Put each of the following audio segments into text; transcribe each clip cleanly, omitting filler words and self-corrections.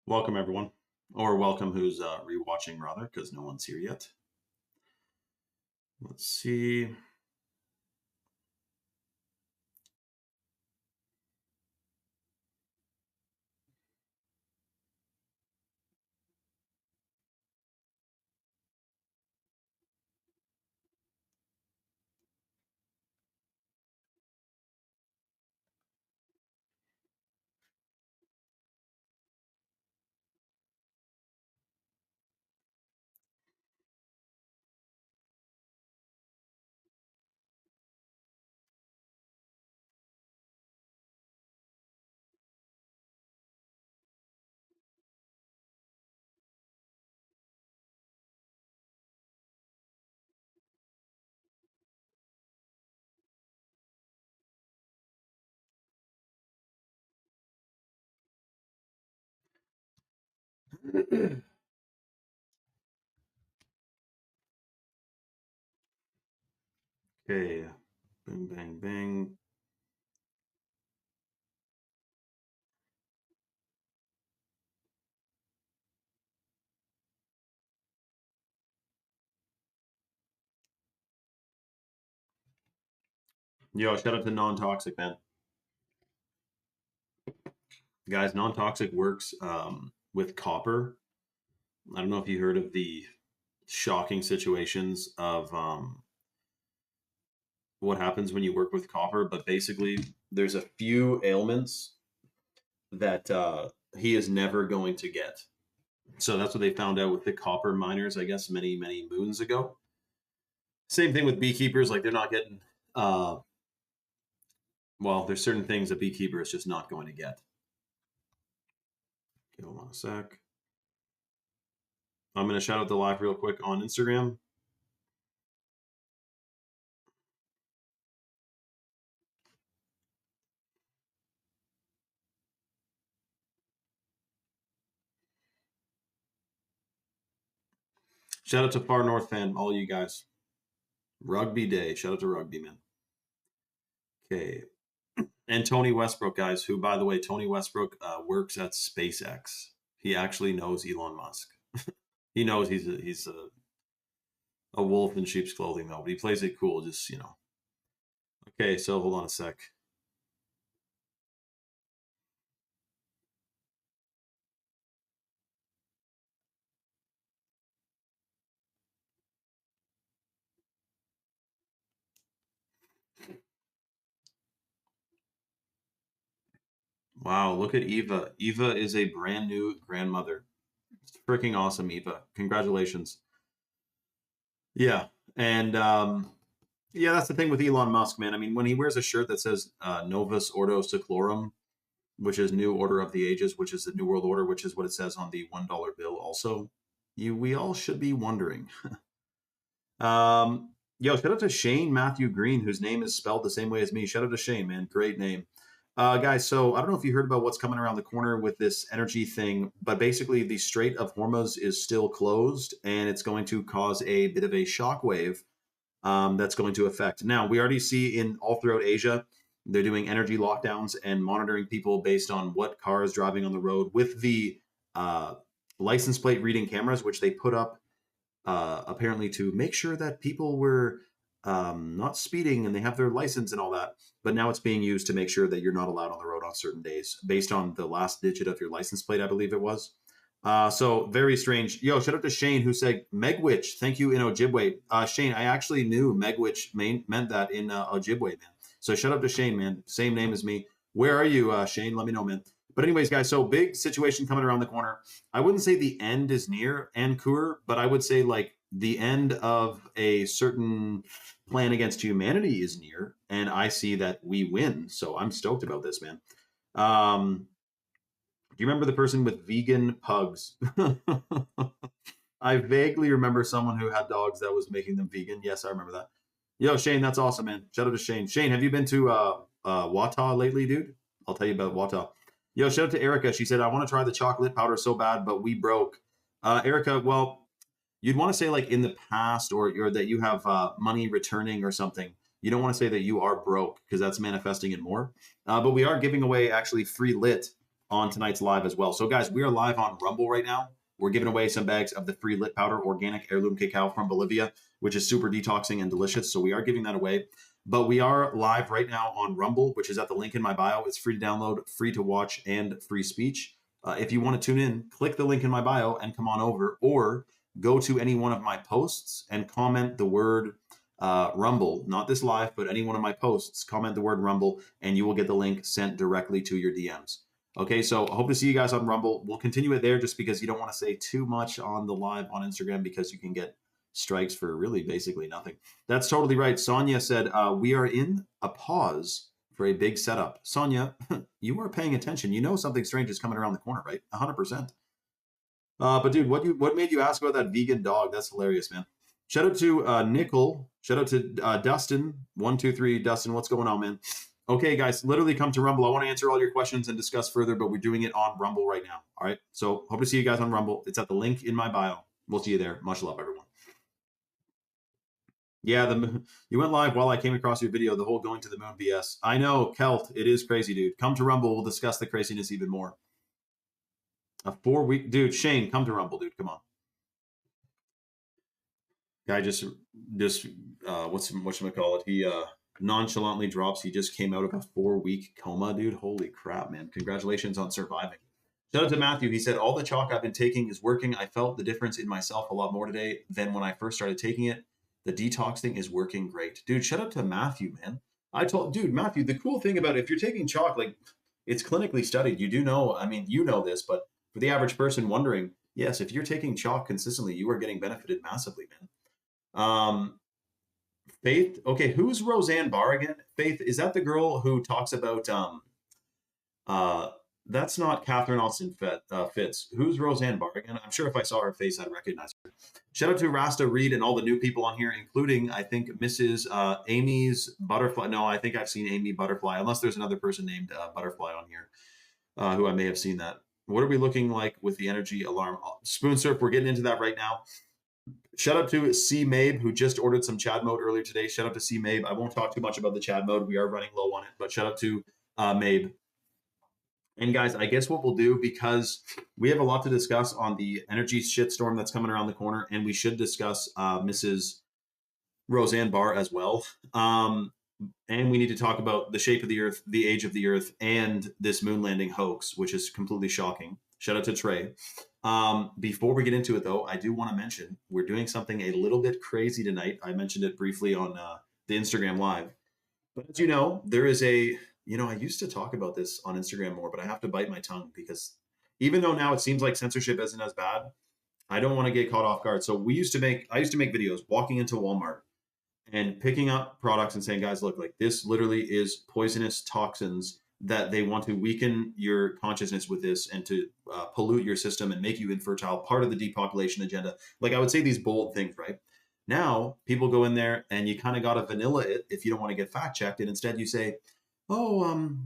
Welcome, everyone. Or welcome who's rewatching, rather, because no one's here yet. Let's see. Okay. Bing, bang, bang. Yo, shout out to non-toxic, man. Guys, non-toxic works with copper. I don't know if you heard of the shocking situations of what happens when you work with copper, but basically, there's a few ailments that he is never going to get. So that's what they found out with the copper miners, I guess, many, many moons ago. Same thing with beekeepers, like they're not getting well, there's certain things a beekeeper is just not going to get. Okay, hold on a sec. I'm going to shout out the live real quick on Instagram. Shout out to Far North fan, all you guys. Rugby Day. Shout out to Rugby, man. Okay. And Tony Westbrook, guys, who, by the way, Tony Westbrook works at SpaceX. He actually knows Elon Musk. He knows he's a wolf in sheep's clothing, though, but he plays it cool, just, you know. Okay, so hold on a sec. Wow, look at Eva. Eva is a brand new grandmother. It's freaking awesome, Eva. Congratulations. Yeah. And yeah, that's the thing with Elon Musk, man. I mean, when he wears a shirt that says Novus Ordo Seclorum, which is New Order of the Ages, which is the New World Order, which is what it says on the $1 bill, also, we all should be wondering. Yo, shout out to Shane Matthew Green, whose name is spelled the same way as me. Shout out to Shane, man. Great name. Guys, so I don't know if you heard about what's coming around the corner with this energy thing, but basically the Strait of Hormuz is still closed and it's going to cause a bit of a shockwave that's going to affect. Now, we already see in all throughout Asia, they're doing energy lockdowns and monitoring people based on what car is driving on the road with the uh, license plate reading cameras, which they put up apparently to make sure that people were not speeding and they have their license and all that. But now it's being used to make sure that you're not allowed on the road on certain days based on the last digit of your license plate, I believe it was. So very strange. Yo, shout out to Shane who said Megwitch. Thank you in Ojibwe. Shane, I actually knew Megwitch meant that in Ojibwe, man. So shout out to Shane, man. Same name as me. Where are you, Shane? Let me know, man. But anyways, guys, so big situation coming around the corner. I wouldn't say the end is near Ankur, but I would say like the end of a certain plan against humanity is near, and I see that we win. So I'm stoked about this, man. Do you remember the person with vegan pugs? I vaguely remember someone who had dogs that was making them vegan. Yes, I remember that. Yo, Shane, that's awesome, man. Shout out to Shane. Shane, have you been to Wata lately, dude? I'll tell you about Wata. Yo, shout out to Erica. She said, I want to try the chocolate powder so bad, but we broke. Erica, well, you'd want to say like in the past or that you have money returning or something. You don't want to say that you are broke because that's manifesting it more. But we are giving away actually free lit on tonight's live as well. So guys, we are live on Rumble right now. We're giving away some bags of the free lit powder organic heirloom cacao from Bolivia, which is super detoxing and delicious. So we are giving that away. But we are live right now on Rumble, which is at the link in my bio. It's free to download, free to watch, and free speech. If you want to tune in, click the link in my bio and come on over, or go to any one of my posts and comment the word Rumble, not this live, but any one of my posts, comment the word Rumble, and you will get the link sent directly to your DMs. Okay, so I hope to see you guys on Rumble. We'll continue it there just because you don't want to say too much on the live on Instagram because you can get strikes for really basically nothing. That's totally right. Sonia said, we are in a pause for a big setup. Sonia, you are paying attention. You know something strange is coming around the corner, right? 100%. But dude, what made you ask about that vegan dog? That's hilarious, man. Shout out to Nickel. Shout out to Dustin. 123, Dustin, what's going on, man? Okay, guys, literally come to Rumble. I want to answer all your questions and discuss further, but we're doing it on Rumble right now. All right, so hope to see you guys on Rumble. It's at the link in my bio. We'll see you there. Much love, everyone. Yeah, you went live while I came across your video, the whole going to the moon BS. I know, Kelt, it is crazy, dude. Come to Rumble. We'll discuss the craziness even more. A 4-week, dude, Shane, come to Rumble, dude. Come on. Guy just whatchamacallit? He nonchalantly drops. He just came out of a 4-week coma, dude. Holy crap, man. Congratulations on surviving. Shout out to Matthew. He said, all the chalk I've been taking is working. I felt the difference in myself a lot more today than when I first started taking it. The detox thing is working great. Dude, shout out to Matthew, man. Dude, Matthew, the cool thing about it, if you're taking chalk, like, it's clinically studied. You do know, I mean, you know this, but for the average person wondering, yes, if you're taking chalk consistently, you are getting benefited massively, man. Faith, okay, who's Roseanne Barr again? Faith, is that the girl who talks about that's not Catherine Austin Fitz. Who's Roseanne Barr again? I'm sure if I saw her face, I'd recognize her. Shout out to Rasta Reed and all the new people on here, including, I think, Mrs. Amy's Butterfly. No, I think I've seen Amy Butterfly, unless there's another person named Butterfly on here who I may have seen that. What are we looking like with the energy alarm? Spoon Surf, we're getting into that right now. Shout out to C. Mabe, who just ordered some Chad mode earlier today. Shout out to C. Mabe. I won't talk too much about the Chad mode. We are running low on it, but shout out to Mabe. And guys, I guess what we'll do, because we have a lot to discuss on the energy shitstorm that's coming around the corner, and we should discuss Mrs. Roseanne Barr as well. And we need to talk about the shape of the Earth, the age of the Earth, and this moon landing hoax, which is completely shocking. Shout out to Trey. Before we get into it, though, I do want to mention we're doing something a little bit crazy tonight. I mentioned it briefly on the Instagram Live. But as you know, there is I used to talk about this on Instagram more, but I have to bite my tongue because even though now it seems like censorship isn't as bad, I don't want to get caught off guard. So I used to make videos walking into Walmart and picking up products and saying, guys, look, like this literally is poisonous toxins that they want to weaken your consciousness with this and to pollute your system and make you infertile, part of the depopulation agenda. Like I would say these bold things, right? Now people go in there and you kind of got to vanilla it if you don't want to get fact checked. And instead you say,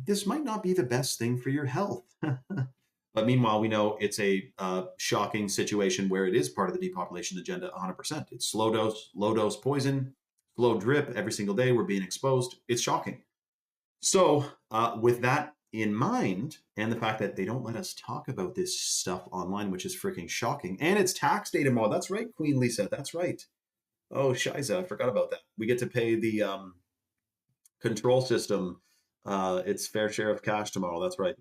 this might not be the best thing for your health. But meanwhile, we know it's a shocking situation where it is part of the depopulation agenda 100%. It's low dose poison, slow drip every single day. We're being exposed. It's shocking. So with that in mind, and the fact that they don't let us talk about this stuff online, which is freaking shocking. And it's tax day tomorrow. That's right, Queen Lisa. That's right. Oh, Shiza, I forgot about that. We get to pay the control system its fair share of cash tomorrow. That's right.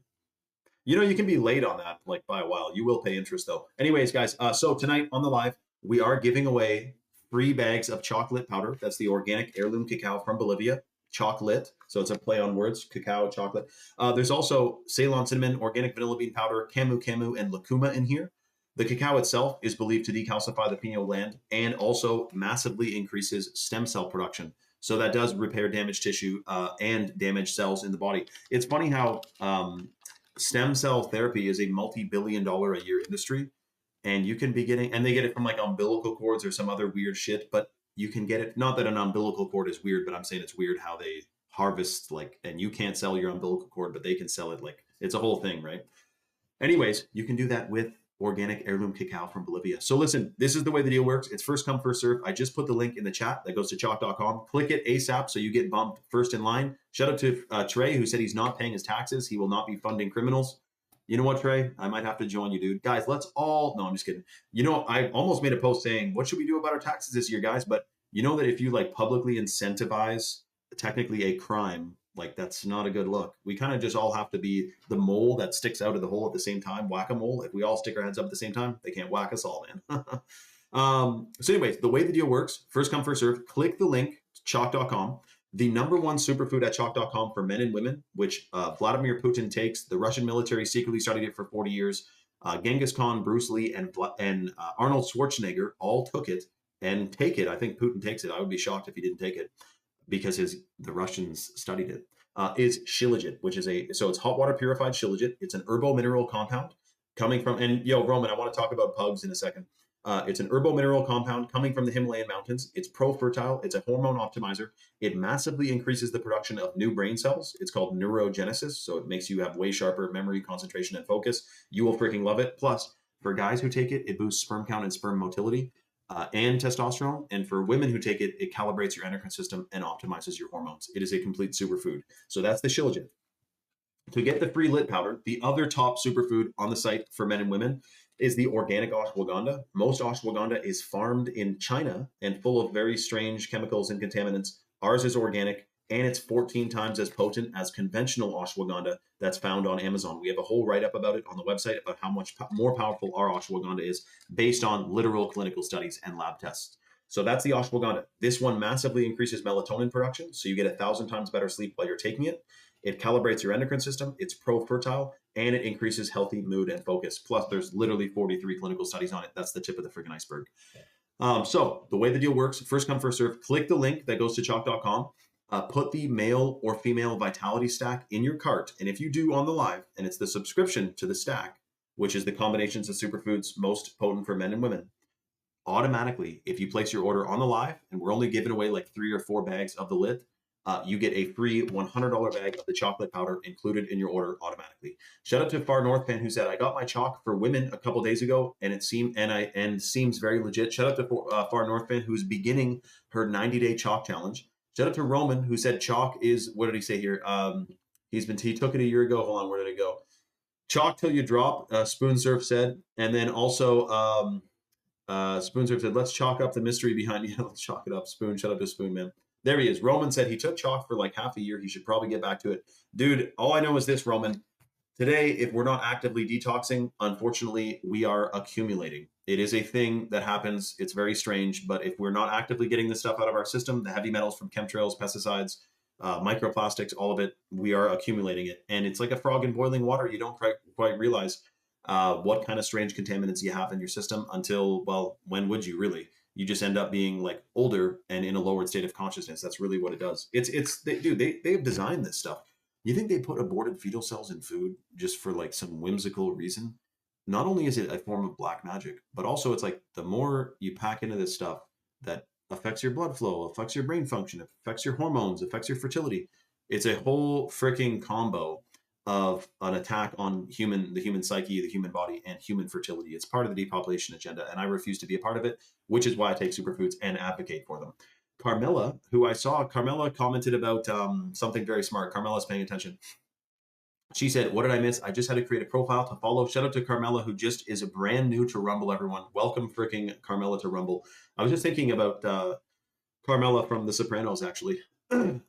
You know, you can be late on that, like by a while. You will pay interest though. Anyways, guys, so tonight on the live, we are giving away 3 bags of chocolate powder. That's the organic heirloom cacao from Bolivia. Chocolate. So it's a play on words, cacao, chocolate. There's also Ceylon cinnamon, organic vanilla bean powder, camu camu, and lucuma in here. The cacao itself is believed to decalcify the pineal gland and also massively increases stem cell production. So that does repair damaged tissue and damaged cells in the body. It's funny how stem cell therapy is a multi-billion-dollar a year industry, and you can be getting, and they get it from like umbilical cords or some other weird shit, but you can get it, not that an umbilical cord is weird, but I'm saying it's weird how they harvest, like, and you can't sell your umbilical cord, but they can sell it, like, it's a whole thing, right? Anyways, you can do that with organic heirloom cacao from Bolivia. So listen, this is the way the deal works. It's first come, first serve. I just put the link in the chat that goes to chalk.com. Click it ASAP so you get bumped first in line. Shout out to Trey, who said he's not paying his taxes. He will not be funding criminals. You know what, Trey? I might have to join you, dude. Guys, let's all. No, I'm just kidding. You know, I almost made a post saying, what should we do about our taxes this year, guys? But you know that if you like publicly incentivize technically a crime, like that's not a good look. We kind of just all have to be the mole that sticks out of the hole at the same time, whack a mole. If we all stick our heads up at the same time, they can't whack us all, man. So, anyways, the way the deal works, first come, first serve, click the link, chalk.com. The number one superfood at chalk.com for men and women, which Vladimir Putin takes. The Russian military secretly studied it for 40 years. Genghis Khan, Bruce Lee, and Arnold Schwarzenegger all took it and take it. I think Putin takes it. I would be shocked if he didn't take it because the Russians studied it. Is shilajit, which is so it's hot water purified shilajit. It's an herbal mineral compound coming from, and yo, Roman, I want to talk about pugs in a second. It's an herbal mineral compound coming from the Himalayan mountains. It's pro-fertile. It's a hormone optimizer. It massively increases the production of new brain cells. It's called neurogenesis, so it makes you have way sharper memory, concentration, and focus. You will freaking love it. Plus, for guys who take it, it boosts sperm count and sperm motility and testosterone. And for women who take it, it calibrates your endocrine system and optimizes your hormones. It is a complete superfood. So that's the shilajit. To get the free lit powder, the other top superfood on the site for men and women is the organic ashwagandha. Most ashwagandha is farmed in China and full of very strange chemicals and contaminants. Ours is organic, and it's 14 times as potent as conventional ashwagandha that's found on Amazon. We have a whole write-up about it on the website about how much more powerful our ashwagandha is based on literal clinical studies and lab tests. So that's the ashwagandha. This one massively increases melatonin production, so you get 1,000 times better sleep while you're taking it. It calibrates your endocrine system. It's pro-fertile, and it increases healthy mood and focus. Plus, there's literally 43 clinical studies on it. That's the tip of the freaking iceberg. So the way the deal works, first come, first serve. Click the link that goes to chalk.com. Put the male or female vitality stack in your cart. And if you do on the live, and it's the subscription to the stack, which is the combinations of superfoods most potent for men and women, automatically, if you place your order on the live, and we're only giving away like 3 or 4 bags of the lit, you get a free $100 bag of the chocolate powder included in your order automatically. Shout out to Far North Fan who said, I got my chalk for women a couple days ago and it seems very legit. Shout out to Far North Fan who's beginning her 90-day chalk challenge. Shout out to Roman who said chalk is, what did he say here? He took it a year ago. Hold on, where did it go? Chalk till you drop, Spoon Surf said. And then also Spoon Surf said, let's chalk up the mystery behind you. Let's chalk it up. Spoon, shout out to Spoon, man. There he is. Roman said he took chalk for like half a year. He should probably get back to it. Dude, all I know is this, Roman. Today, if we're not actively detoxing, unfortunately, we are accumulating. It is a thing that happens. It's very strange. But if we're not actively getting this stuff out of our system, the heavy metals from chemtrails, pesticides, microplastics, all of it, we are accumulating it. And it's like a frog in boiling water. You don't quite realize what kind of strange contaminants you have in your system until, well, when would you really? You just end up being like older and in a lowered state of consciousness. That's really what it does. They have designed this stuff. You think they put aborted fetal cells in food just for like some whimsical reason? Not only is it a form of black magic, but also it's like the more you pack into this stuff that affects your blood flow, affects your brain function, affects your hormones, affects your fertility. It's a whole freaking combo of an attack on the human psyche, the human body, and human fertility. It's part of the depopulation agenda, and I refuse to be a part of it, which is why I take superfoods and advocate for them. Carmela, who I saw, Carmela commented about something very smart. Carmela's paying attention. She said, what did I miss? I just had to create a profile to follow. Shout out to Carmela, who just is a brand new to Rumble, everyone. Welcome freaking Carmela to Rumble. I was just thinking about Carmela from The Sopranos, actually.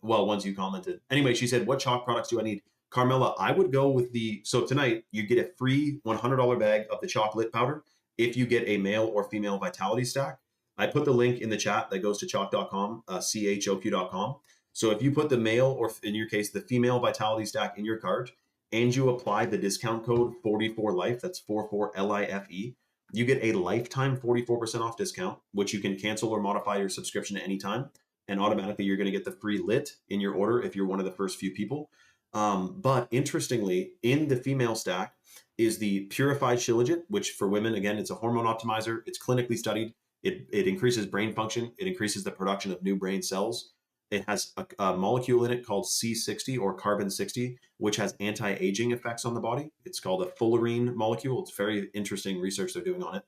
Well, once you commented. Anyway, she said, what chalk products do I need? Carmela, I would go with so tonight you get a free $100 bag of the chocolate powder if you get a male or female vitality stack. I put the link in the chat that goes to chalk.com, choq.com. So if you put the male, or in your case, the female vitality stack in your cart, and you apply the discount code 44LIFE, that's 44LIFE, you get a lifetime 44% off discount, which you can cancel or modify your subscription at any time. And automatically you're going to get the free lit in your order if you're one of the first few people. But interestingly, in the female stack is the purified shilajit, which for women, again, it's a hormone optimizer. It's clinically studied. It increases brain function. It increases the production of new brain cells. It has a molecule in it called C60 or carbon 60, which has anti-aging effects on the body. It's called a fullerene molecule. It's very interesting research they're doing on it.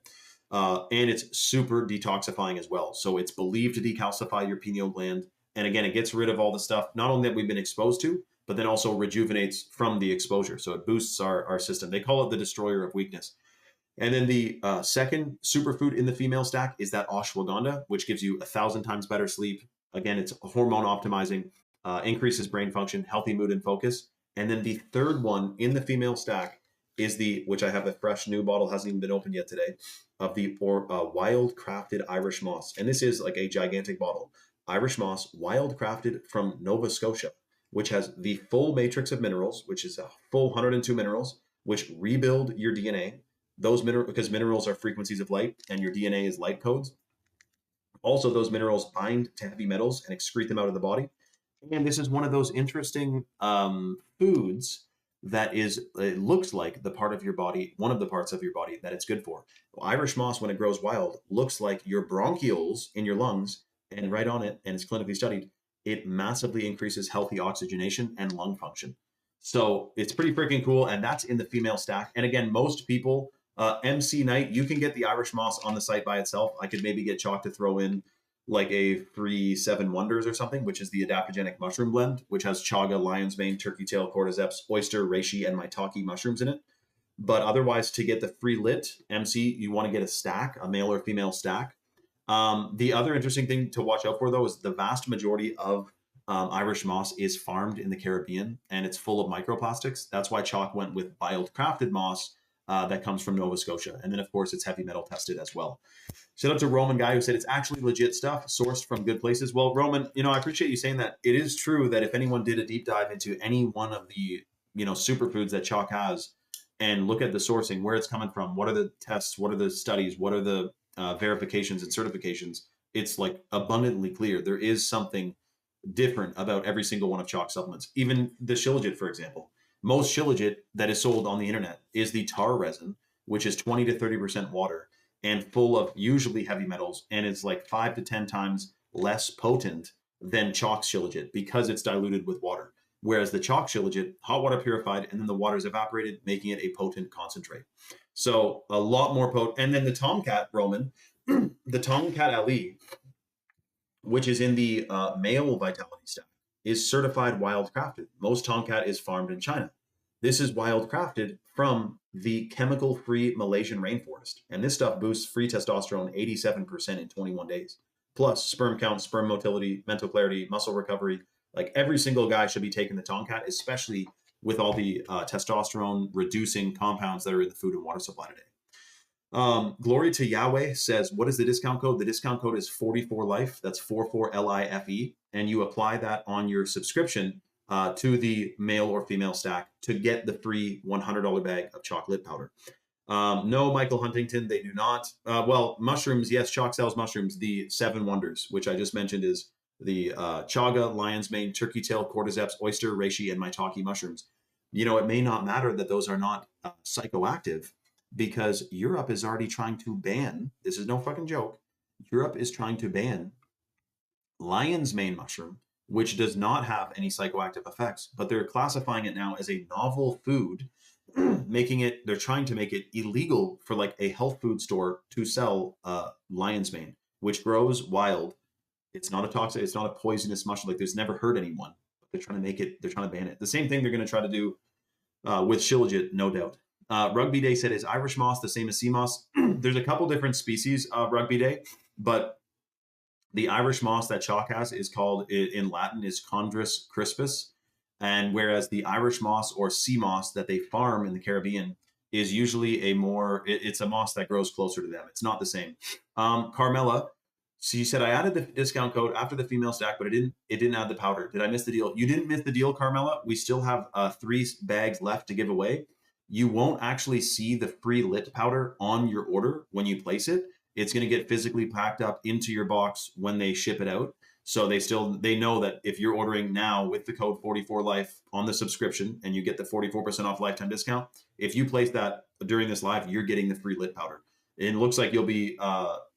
And it's super detoxifying as well. So it's believed to decalcify your pineal gland. And again, it gets rid of all the stuff, not only that we've been exposed to, but then also rejuvenates from the exposure. So it boosts our system. They call it the destroyer of weakness. And then the second superfood in the female stack is that ashwagandha, which gives you 1,000 times better sleep. Again, it's hormone optimizing, increases brain function, healthy mood and focus. And then the third one in the female stack is which I have a fresh new bottle, hasn't even been opened yet today, of the wild crafted Irish moss. And this is like a gigantic bottle. Irish moss, wild crafted from Nova Scotia, which has the full matrix of minerals, which is a full 102 minerals, which rebuild your DNA. Those minerals, because minerals are frequencies of light and your DNA is light codes. Also, those minerals bind to heavy metals and excrete them out of the body. And this is one of those interesting foods that it looks like the part of your body, one of the parts of your body that it's good for. Irish moss, when it grows wild, looks like your bronchioles in your lungs, and right on it, and it's clinically studied, it massively increases healthy oxygenation and lung function. So it's pretty freaking cool, and that's in the female stack. And again, most people, MC Night, you can get the Irish moss on the site by itself. I could maybe get Chalk to throw in like a 3-7 wonders or something, which is the adaptogenic mushroom blend, which has chaga, lion's mane, turkey tail, cordyceps, oyster, reishi, and maitake mushrooms in it. But otherwise, to get the free lit MC, you want to get a stack, a male or female stack. The other interesting thing to watch out for, though, is the vast majority of Irish moss is farmed in the Caribbean, and it's full of microplastics. That's why Chalk went with wild crafted moss that comes from Nova Scotia. And then, of course, it's heavy metal tested as well. Shout out to Roman Guy, who said it's actually legit stuff sourced from good places. Well, Roman, I appreciate you saying that. It is true that if anyone did a deep dive into any one of the, superfoods that Chalk has and look at the sourcing, where it's coming from, what are the tests, what are the studies, what are the verifications and certifications, it's like abundantly clear. There is something different about every single one of Chalk supplements. Even the Shilajit, for example. Most Shilajit that is sold on the internet is the tar resin, which is 20 to 30% water and full of usually heavy metals, and it's like 5 to 10 times less potent than Chalk Shilajit because it's diluted with water. Whereas the Chalk Shilajit, hot water purified, and then the water is evaporated, making it a potent concentrate. So a lot more potent. And then the Tomcat, Roman, the Tomcat LE, which is in the male vitality stack, is certified wild crafted. Most Tomcat is farmed in China. This is wild crafted from the chemical-free Malaysian rainforest. And this stuff boosts free testosterone 87% in 21 days. Plus sperm count, sperm motility, mental clarity, muscle recovery. Like every single guy should be taking the Tomcat, especially with all the testosterone reducing compounds that are in the food and water supply today. Glory to Yahweh says, what is the discount code? The discount code is 44LIFE. That's 44LIFE. And you apply that on your subscription to the male or female stack to get the free $100 bag of chocolate powder. No, Michael Huntington, they do not. Well, mushrooms, yes, Chalk sells mushrooms. The 7 wonders, which I just mentioned, is the chaga, lion's mane, turkey tail, cordyceps, oyster, reishi, and maitake mushrooms. It may not matter that those are not psychoactive, because Europe is already trying to ban, this is no fucking joke, Europe is trying to ban lion's mane mushroom, which does not have any psychoactive effects, but they're classifying it now as a novel food, they're trying to make it illegal for like a health food store to sell lion's mane, which grows wild. It's not a toxic, it's not a poisonous mushroom, like there's never hurt anyone, but they're trying to ban it. The same thing they're going to try to do with Shilajit, no doubt. Rugby Day said, is Irish moss the same as sea moss? There's a couple different species of Rugby Day, but the Irish moss that Chalk has is called, in Latin, is Chondrus crispus. And whereas the Irish moss or sea moss that they farm in the Caribbean is usually it's a moss that grows closer to them. It's not the same. Carmela, she said, I added the discount code after the female stack, but it didn't add the powder. Did I miss the deal? You didn't miss the deal, Carmela. We still have 3 bags left to give away. You won't actually see the free lit powder on your order when you place it. It's going to get physically packed up into your box when they ship it out. So they know that if you're ordering now with the code 44LIFE on the subscription and you get the 44% off lifetime discount, if you place that during this live, you're getting the free lit powder. It looks like you'll be,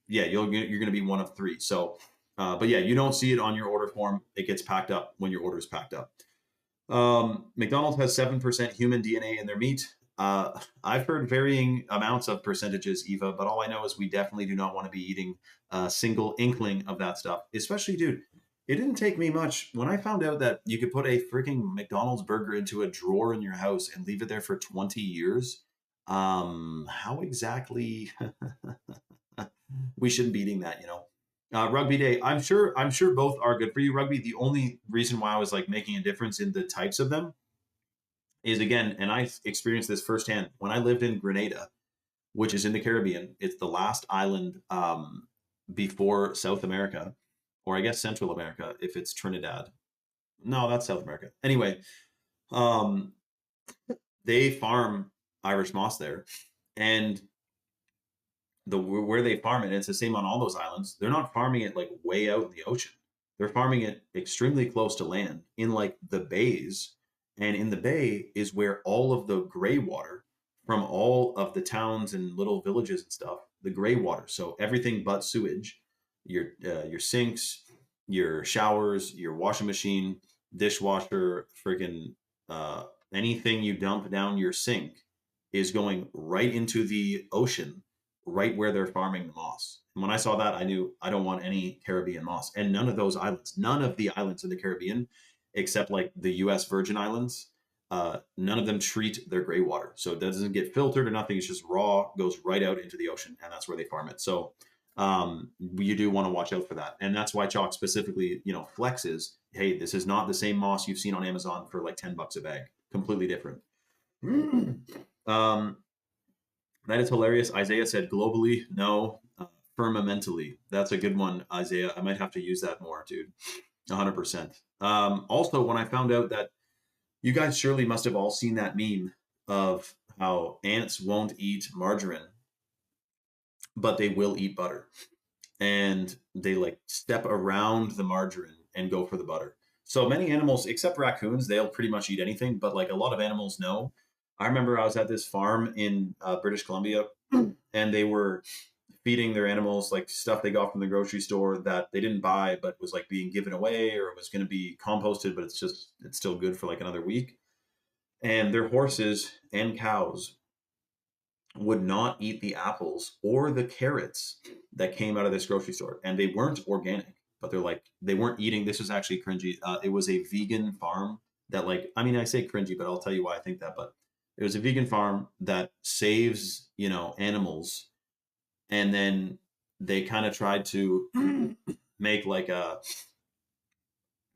you're going to be one of 3. So, but yeah, you don't see it on your order form. It gets packed up when your order is packed up. McDonald's has 7% human DNA in their meat. I've heard varying amounts of percentages, Eva, but all I know is we definitely do not want to be eating a single inkling of that stuff. Especially, dude, It didn't take me much. When I found out that you could put a freaking McDonald's burger into a drawer in your house and leave it there for 20 years, how exactly we shouldn't be eating that, you know? Rugby day. I'm sure both are good for you. Rugby. The only reason why I was like making a difference in the types of them is again, and I experienced this firsthand when I lived in Grenada, which is in the Caribbean. It's the last island before South America, or I guess Central America if it's Trinidad. No, that's South America. Anyway, um, they farm Irish moss there, and where they farm it, it's the same on all those islands. They're not farming it like way out in the ocean. They're farming it extremely close to land in like the bays. And in the bay is where all of the gray water from all of the towns and little villages and stuff, the gray water. So everything but sewage, your sinks, your showers, your washing machine, dishwasher, friggin' uh, anything you dump down your sink is going right into the ocean right where they're farming the moss. And when I saw that, I knew I don't want any Caribbean moss. And none of those islands, none of the islands in the Caribbean, except like the US Virgin Islands, none of them treat their gray water. So it doesn't get filtered or nothing. It's just raw, goes right out into the ocean. And that's where they farm it. So you do want to watch out for that. And that's why Chalk specifically, flexes, hey, this is not the same moss you've seen on Amazon for like $10 a bag. Completely different. Um, that is hilarious. Isaiah said globally, no, firmamentally. That's a good one, Isaiah. I might have to use that more, dude. 100%. Also, when I found out that you guys surely must have all seen that meme of how ants won't eat margarine, but they will eat butter. And they like step around the margarine and go for the butter. So many animals, except raccoons, they'll pretty much eat anything, but like a lot of animals know. I remember I was at this farm in British Columbia and they were feeding their animals like stuff they got from the grocery store that they didn't buy but was like being given away or it was going to be composted, but it's still good for like another week. And their horses and cows would not eat the apples or the carrots that came out of this grocery store, and they weren't organic, but they weren't eating. This was actually cringy. It was a vegan farm that, like, I mean, I say cringy, but I'll tell you why I think that. But it was a vegan farm that saves animals, and then they kind of tried to make like at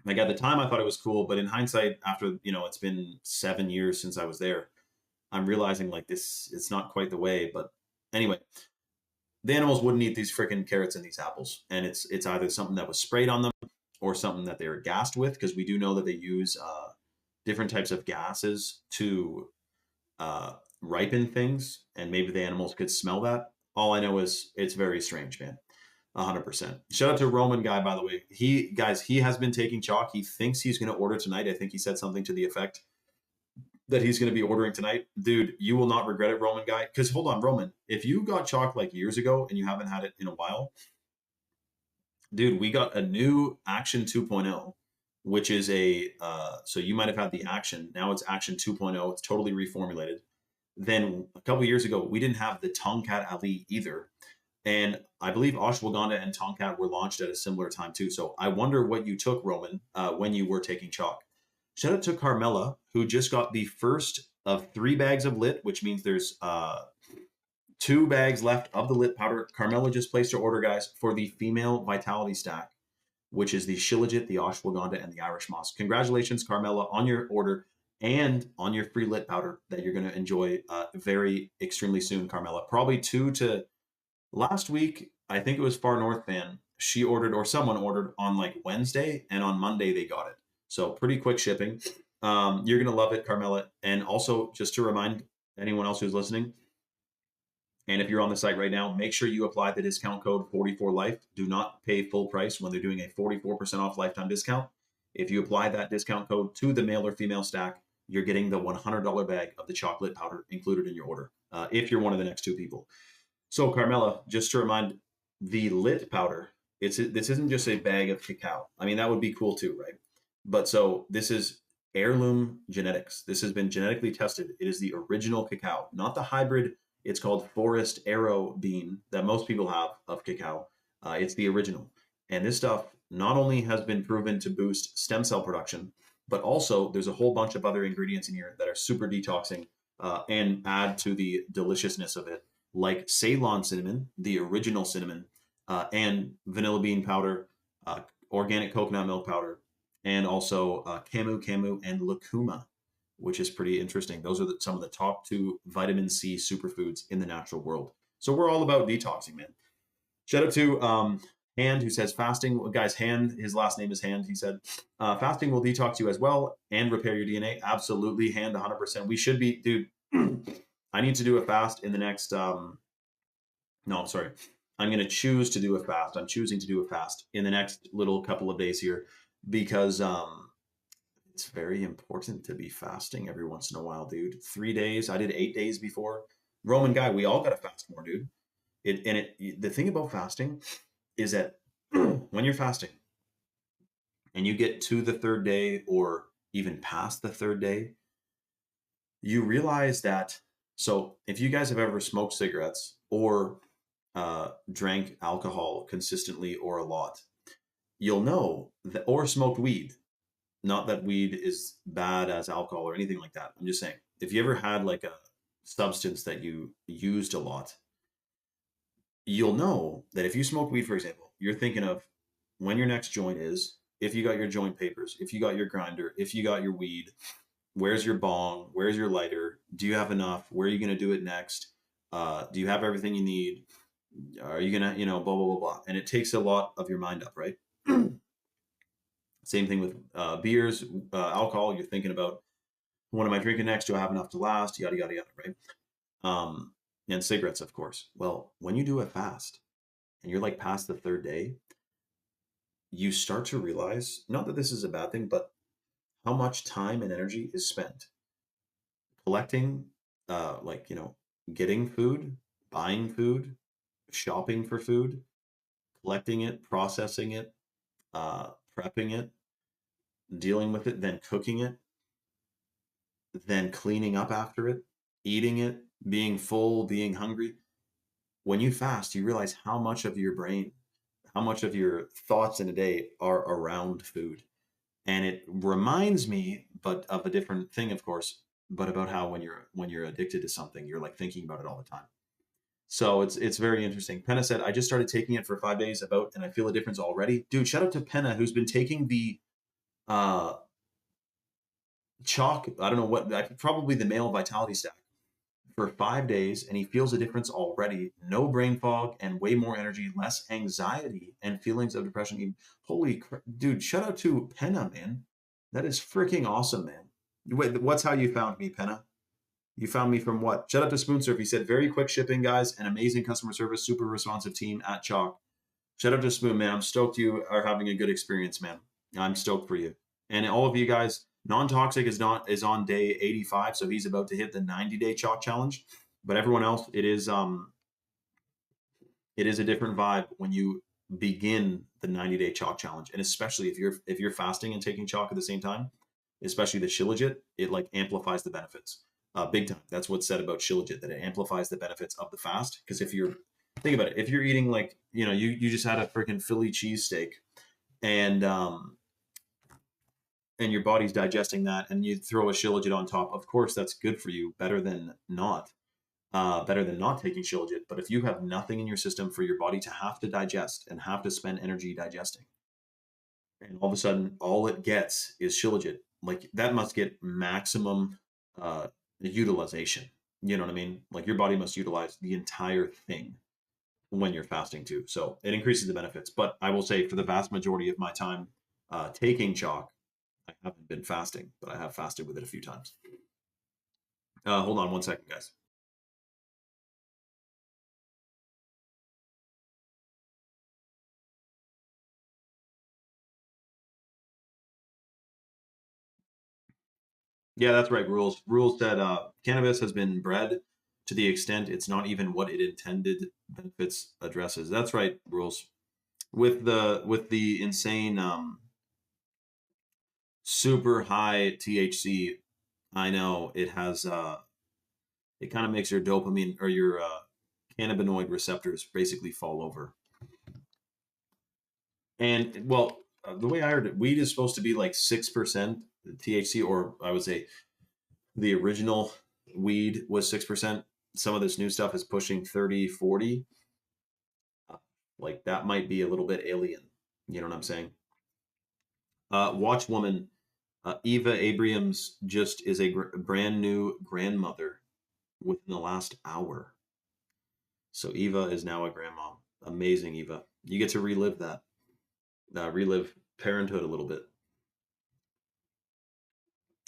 the time I thought it was cool, but in hindsight, after it's been 7 years since I was there, I'm realizing like this, it's not quite the way. But anyway, the animals wouldn't eat these freaking carrots and these apples, and it's either something that was sprayed on them or something that they were gassed with, because we do know that they use different types of gases to ripen things, and maybe the animals could smell that. All I know is it's very strange, man. 100%. Shout out to Roman guy, by the way. He has been taking chalk. He thinks he's going to order tonight. I think he said something to the effect that he's going to be ordering tonight. Dude, you will not regret it, Roman guy. Because hold on, Roman, if you got chalk like years ago and you haven't had it in a while, dude, we got a new Action 2.0, which is so you might have had the Action. Now it's Action 2.0. It's totally reformulated. Then a couple years ago, we didn't have the Tongkat Ali either. And I believe Ashwagandha and Tongkat were launched at a similar time too. So I wonder what you took, Roman, when you were taking chalk. Shout out to Carmela, who just got the first of 3 bags of lit, which means there's 2 bags left of the lit powder. Carmela just placed her order, guys, for the female vitality stack, which is the Shilajit, the Ashwagandha, and the Irish moss. Congratulations, Carmela, on your order and on your free lit powder that you're going to enjoy very extremely soon, Carmela. Probably 2 to last week. I think it was Far North Fan. She ordered, or someone ordered on like Wednesday, and on Monday they got it. So pretty quick shipping. You're going to love it, Carmela. And also, just to remind anyone else who's listening, and if you're on the site right now, make sure you apply the discount code 44life. Do not pay full price when they're doing a 44% off lifetime discount. If you apply that discount code to the male or female stack, you're getting the $100 bag of the chocolate powder included in your order, if you're one of the next 2 people. So Carmela, just to remind, the lit powder, this isn't just a bag of cacao. I mean, that would be cool too, right? But so this is heirloom genetics. This has been genetically tested. It is the original cacao, not the hybrid. It's called forest arrow bean that most people have of cacao. It's the original. And this stuff, not only has been proven to boost stem cell production, but also there's a whole bunch of other ingredients in here that are super detoxing and add to the deliciousness of it, like Ceylon cinnamon, the original cinnamon, and vanilla bean powder, uh, organic coconut milk powder, and also camu camu and lucuma, which is pretty interesting. Those are some of the top two vitamin C superfoods in the natural world. So we're all about detoxing, man. Shout out to Hand, who says fasting, guys. Hand, his last name is Hand. He said fasting will detox you as well and repair your DNA. Absolutely, Hand, 100%. We should be, dude. I need to do a fast in the next. No, sorry. I'm going to choose to do a fast. I'm choosing to do a fast in the next little couple of days here because it's very important to be fasting every once in a while, dude. 3 days. I did 8 days before. Roman guy, we all got to fast more, dude. The thing about fasting is that when you're fasting and you get to the third day or even past the third day, you realize that. So if you guys have ever smoked cigarettes or drank alcohol consistently or a lot, you'll know that, or smoked weed. Not that weed is bad as alcohol or anything like that. I'm just saying, if you ever had like a substance that you used a lot, you'll know that if you smoke weed, for example, you're thinking of when your next joint is, if you got your joint papers, if you got your grinder, if you got your weed, where's your bong, where's your lighter, do you have enough, where are you going to do it next, do you have everything you need, are you going to, blah, blah, blah, blah. And it takes a lot of your mind up, right? Same thing with beers, alcohol. You're thinking about, what am I drinking next? Do I have enough to last? Yada, yada, yada, right? And cigarettes, of course. Well, when you do a fast and you're like past the third day, you start to realize, not that this is a bad thing, but how much time and energy is spent collecting, getting food, buying food, shopping for food, collecting it, processing it, prepping it, dealing with it, then cooking it, then cleaning up after it, eating it, being full, being hungry. When you fast, you realize how much of your brain, how much of your thoughts in a day are around food. And it reminds me, but of a different thing, of course, but about how when you're addicted to something, you're like thinking about it all the time. So it's very interesting. Penna said, I just started taking it for 5 days and I feel a difference already. Dude, shout out to Penna, who's been taking the uh chalk, I don't know what, probably the male vitality stack for 5 days, and he feels a difference already. No brain fog and way more energy, less anxiety and feelings of depression. Holy dude, shout out to Penna, man. That is freaking awesome, man. Wait, what's how you found me, Penna? You found me from what? Shout out to Spoonsurf. He said, very quick shipping, guys, and amazing customer service, super responsive team at Chalk. Shout out to Spoon, man. I'm stoked you are having a good experience, man. I'm stoked for you. And all of you guys, non-toxic is on day 85, so he's about to hit the 90-day Chalk challenge. But everyone else, it is a different vibe when you begin the 90-day Chalk challenge, and especially if you're fasting and taking Chalk at the same time, especially the Shilajit, it like amplifies the benefits big time. That's what's said about Shilajit, that it amplifies the benefits of the fast. Because think about it, if you're eating like you just had a freaking Philly cheesesteak and your body's digesting that, and you throw a Shilajit on top, of course that's good for you, better than not taking Shilajit. But if you have nothing in your system for your body to have to digest and have to spend energy digesting, and all of a sudden all it gets is Shilajit, like that must get maximum utilization. You know what I mean? Like your body must utilize the entire thing when you're fasting too. So it increases the benefits. But I will say, for the vast majority of my time taking chalk, I haven't been fasting, but I have fasted with it a few times. Hold on 1 second, guys. Yeah, that's right. Rules said cannabis has been bred to the extent it's not even what it intended benefits addresses. That's right, Rules. With the insane super high THC, I know it has it kind of makes your dopamine or your cannabinoid receptors basically fall over. And well, the way I heard it, weed is supposed to be like 6% THC, or I would say the original weed was 6%. Some of this new stuff is pushing 30, 40. Like that might be a little bit alien. You know what I'm saying? Watchwoman Eva Abrams just is a brand new grandmother within the last hour. So Eva is now a grandma. Amazing, Eva. You get to relive that, relive parenthood a little bit.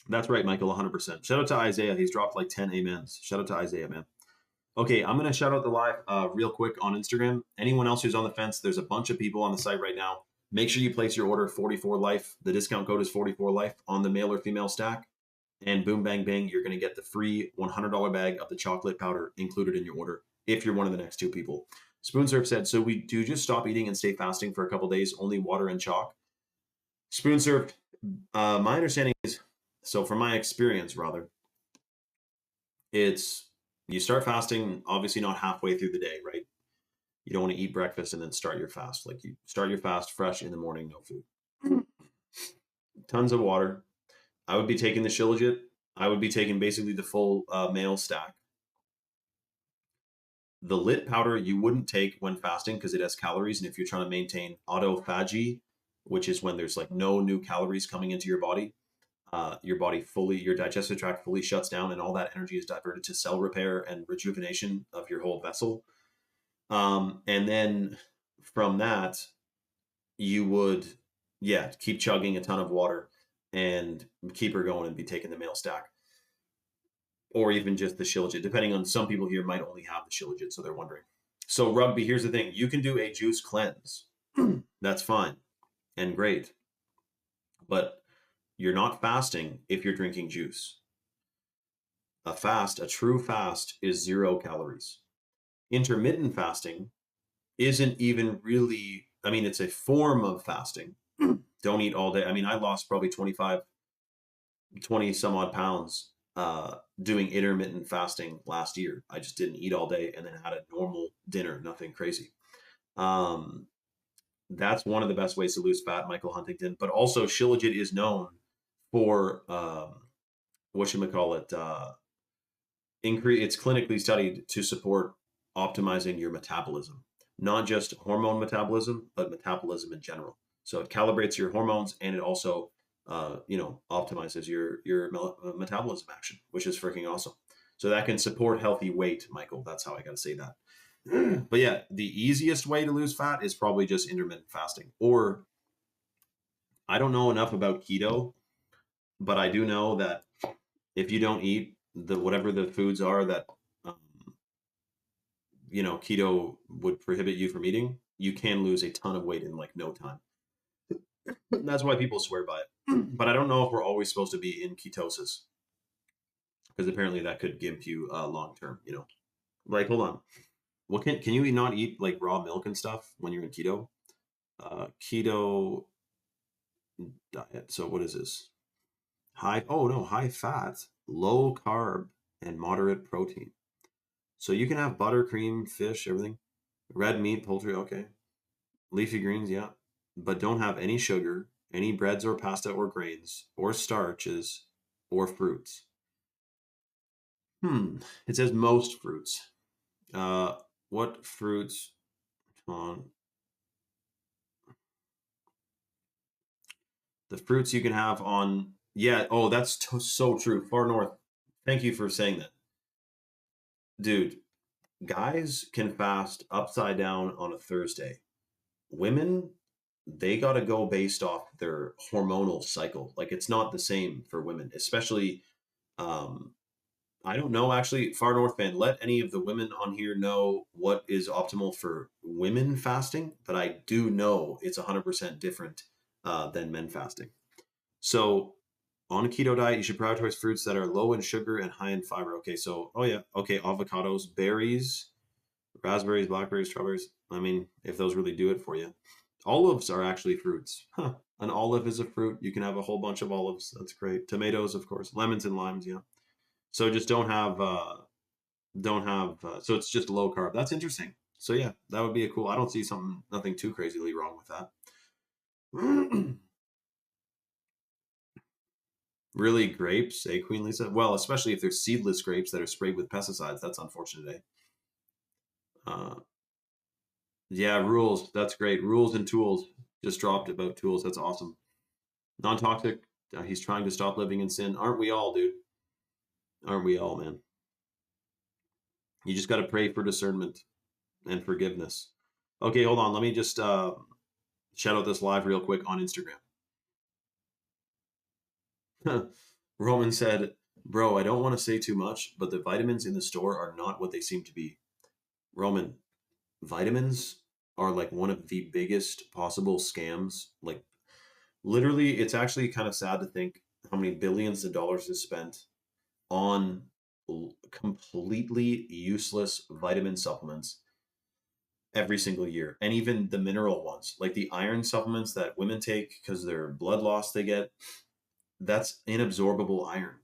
That's right, Michael, 100%. Shout out to Isaiah. He's dropped like 10 amens. Shout out to Isaiah, man. Okay, I'm going to shout out the live real quick on Instagram. Anyone else who's on the fence, there's a bunch of people on the site right now. Make sure you place your order 44 life. The discount code is 44 life on the male or female stack. And boom, bang, bang, you're going to get the free $100 bag of the chocolate powder included in your order if you're one of the next two people. Spoon Surf said, so we do just stop eating and stay fasting for a couple days, only water and chalk. Spoon Surf, my understanding is, so from my experience, rather, it's you start fasting, obviously not halfway through the day, right? You don't want to eat breakfast and then start your fast. Like you start your fast fresh in the morning, no food. Tons of water. I would be taking the Shilajit. I would be taking basically the full male stack. The lit powder you wouldn't take when fasting because it has calories. And if you're trying to maintain autophagy, which is when there's like no new calories coming into your body fully, your digestive tract fully shuts down and all that energy is diverted to cell repair and rejuvenation of your whole vessel. And then from that, you would, yeah, keep chugging a ton of water and keep her going and be taking the male stack. Or even just the Shilajit, depending on some people here might only have the Shilajit, so they're wondering. So Rugby, here's the thing. You can do a juice cleanse. That's fine and great. But you're not fasting if you're drinking juice. A true fast is 0 calories. Intermittent fasting isn't even really, I mean, it's a form of fasting. Don't eat all day. I mean, I lost probably 20 some odd pounds doing intermittent fasting last year. I just didn't eat all day and then had a normal dinner, nothing crazy. That's one of the best ways to lose fat, Michael Huntington. But also, Shilajit is known for whatchamacallit, it's clinically studied to support optimizing your metabolism, not just hormone metabolism, but metabolism in general. So it calibrates your hormones and it also, optimizes your metabolism action, which is freaking awesome. So that can support healthy weight, Michael. That's how I got to say that. But yeah, the easiest way to lose fat is probably just intermittent fasting. Or I don't know enough about keto, but I do know that if you don't eat whatever the foods are that keto would prohibit you from eating, you can lose a ton of weight in like no time. That's why people swear by it. But I don't know if we're always supposed to be in ketosis because apparently that could gimp you long term. Like hold on, what can you not eat like raw milk and stuff when you're in keto? Keto diet. So what is this? High fat, low carb, and moderate protein. So you can have butter, cream, fish, everything. Red meat, poultry, okay. Leafy greens, yeah. But don't have any sugar, any breads or pasta or grains, or starches, or fruits. It says most fruits. What fruits? On the fruits you can have on. Yeah. Oh, that's so true. Far north. Thank you for saying that, dude. Guys can fast upside down on a Thursday. Women, they got to go based off their hormonal cycle. Like it's not the same for women, especially. Um, I don't know actually. Far North fan, let any of the women on here know what is optimal for women fasting, but I do know it's 100% different than men fasting. So on a keto diet, you should prioritize fruits that are low in sugar and high in fiber. Okay, so okay, avocados, berries, raspberries, blackberries, strawberries. I mean, if those really do it for you. Olives are actually fruits. Huh. An olive is a fruit. You can have a whole bunch of olives. That's great. Tomatoes, of course. Lemons and limes, yeah. So just so it's just low carb. That's interesting. So yeah, that would be a cool. I don't see nothing too crazily wrong with that. Really, grapes, eh, Queen Lisa? Well, especially if they're seedless grapes that are sprayed with pesticides. That's unfortunate, eh? Uh, yeah, rules. That's great. Rules and tools. Just dropped about tools. That's awesome. Non-toxic. He's trying to stop living in sin. Aren't we all, dude? Aren't we all, man? You just got to pray for discernment and forgiveness. Okay, hold on. Let me just shout out this live real quick on Instagram. Roman said, "Bro, I don't want to say too much, but the vitamins in the store are not what they seem to be." Roman, vitamins are like one of the biggest possible scams. Like, literally, it's actually kind of sad to think how many billions of dollars is spent on completely useless vitamin supplements every single year. And even the mineral ones, like the iron supplements that women take because their blood loss they get, that's inabsorbable iron.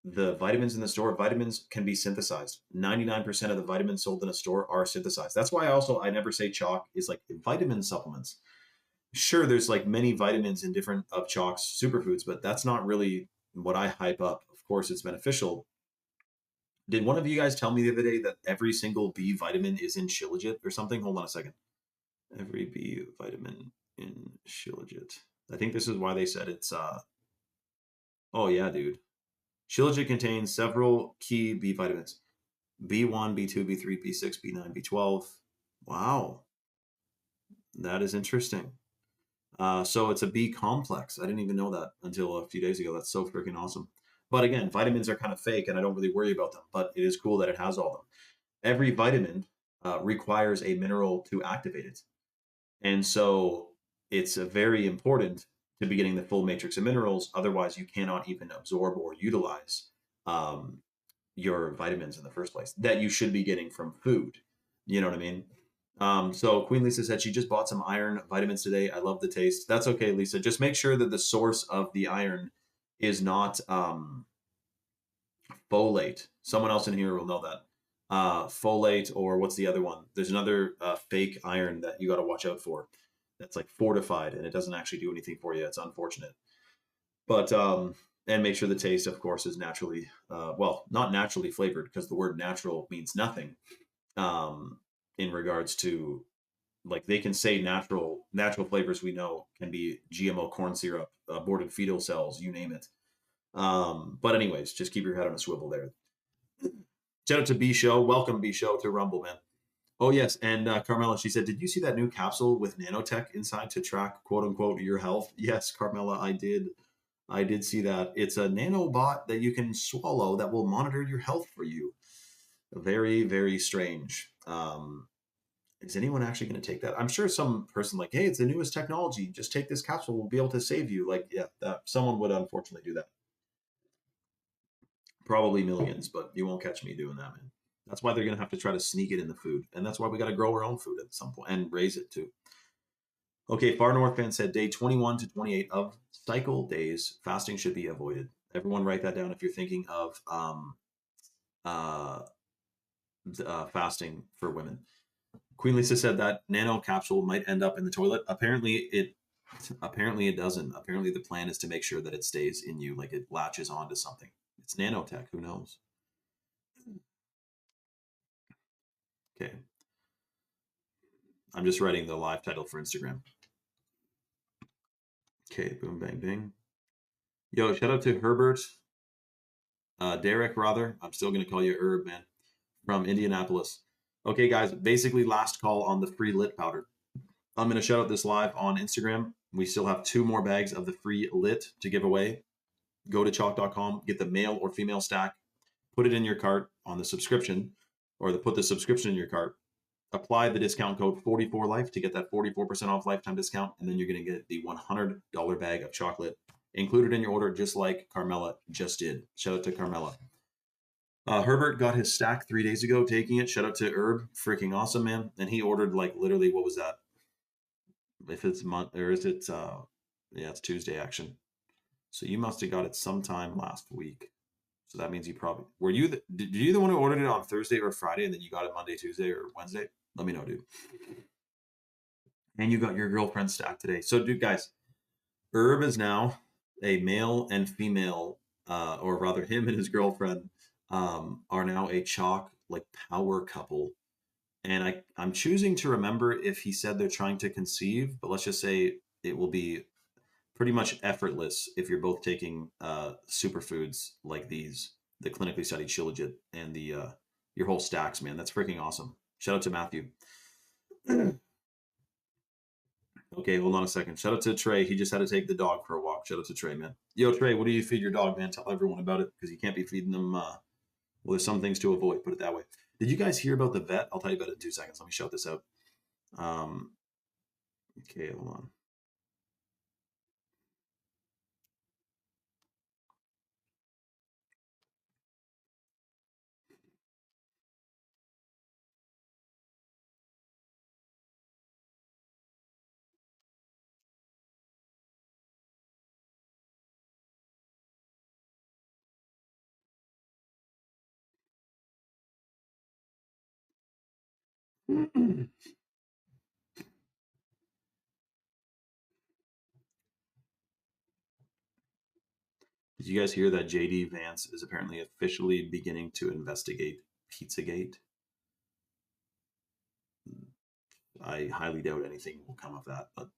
The vitamins in the store, vitamins can be synthesized. 99% of the vitamins sold in a store are synthesized. That's why I never say chalk is like vitamin supplements. Sure, there's like many vitamins in different of chalk's superfoods, but that's not really what I hype up. Of course, it's beneficial. Did one of you guys tell me the other day that every single B vitamin is in Shilajit or something? Hold on a second. Every B vitamin in Shilajit. I think this is why they said it's oh yeah, dude. Shilajit contains several key B vitamins. B1, B2, B3, B6, B9, B12. Wow. That is interesting. So it's a B complex. I didn't even know that until a few days ago. That's so freaking awesome. But again, vitamins are kind of fake and I don't really worry about them, but it is cool that it has all of them. Every vitamin requires a mineral to activate it. And so it's very important to be getting the full matrix of minerals. Otherwise, you cannot even absorb or utilize um, your vitamins in the first place that you should be getting from food. You know what I mean? So Queen Lisa said she just bought some iron vitamins today. I love the taste. That's okay, Lisa. Just make sure that the source of the iron is not folate. Someone else in here will know that. Folate, or what's the other one? There's another fake iron that you got to watch out for. That's like fortified and it doesn't actually do anything for you. It's unfortunate. But and make sure the taste, of course, is naturally well, not naturally flavored because the word natural means nothing in regards to, like, they can say natural flavors we know can be GMO corn syrup, aborted fetal cells, you name it. But anyways, just keep your head on a swivel there. Shout out to B Show. Welcome, B Show, to Rumble, man. Oh, yes. And Carmela, she said, did you see that new capsule with nanotech inside to track, quote unquote, your health? Yes, Carmela, I did. I did see that. It's a nanobot that you can swallow that will monitor your health for you. Very, very strange. Is anyone actually going to take that? I'm sure some person like, hey, it's the newest technology. Just take this capsule. We'll be able to save you. Like, yeah, that someone would unfortunately do that. Probably millions, but you won't catch me doing that, man. That's why they're going to have to try to sneak it in the food. And that's why we got to grow our own food at some point and raise it too. Okay, Far North fan said day 21 to 28 of cycle days, fasting should be avoided. Everyone write that down if you're thinking of uh, fasting for women. Queen Lisa said that nano capsule might end up in the toilet. Apparently it doesn't. Apparently the plan is to make sure that it stays in you, like it latches onto something. It's nanotech. Who knows? Okay. I'm just writing the live title for Instagram. Okay, boom, bang, bing. Yo, shout out to Herbert, Derek, rather. I'm still going to call you Herb, man, from Indianapolis. Okay, guys, basically last call on the free lit powder. I'm going to shout out this live on Instagram. We still have 2 more bags of the free lit to give away. Go to chalk.com, get the male or female stack, put it in your cart on the subscription, or put the subscription in your cart. Apply the discount code 44life to get that 44% off lifetime discount, and then you're going to get the $100 bag of chocolate included in your order, just like Carmela just did. Shout out to Carmela. Herbert got his stack 3 days ago, taking it. Shout out to Herb, freaking awesome, man. And he ordered, like, literally, what was that? If it's month, or is it? Yeah, it's Tuesday action. So you must have got it sometime last week. So that means you probably were you. Did you the one who ordered it on Thursday or Friday, and then you got it Monday, Tuesday, or Wednesday? Let me know, dude. And you got your girlfriend stack today. So, dude, guys, Herb is now a male and female, or rather, him and his girlfriend are now a chalk like power couple. And I'm choosing to remember if he said they're trying to conceive, but let's just say it will be pretty much effortless if you're both taking superfoods like these, the clinically studied Shilajit and the your whole stacks, man. That's freaking awesome. Shout out to Matthew. Okay, hold on a second. Shout out to Trey. He just had to take the dog for a walk. Shout out to Trey, man. Yo, Trey, what do you feed your dog, man? Tell everyone about it because you can't be feeding them. Well, there's some things to avoid. Put it that way. Did you guys hear about the vet? I'll tell you about it in 2 seconds. Let me shout this out. Um, okay, hold on. Did you guys hear that JD Vance is apparently officially beginning to investigate Pizzagate? I highly doubt anything will come of that, but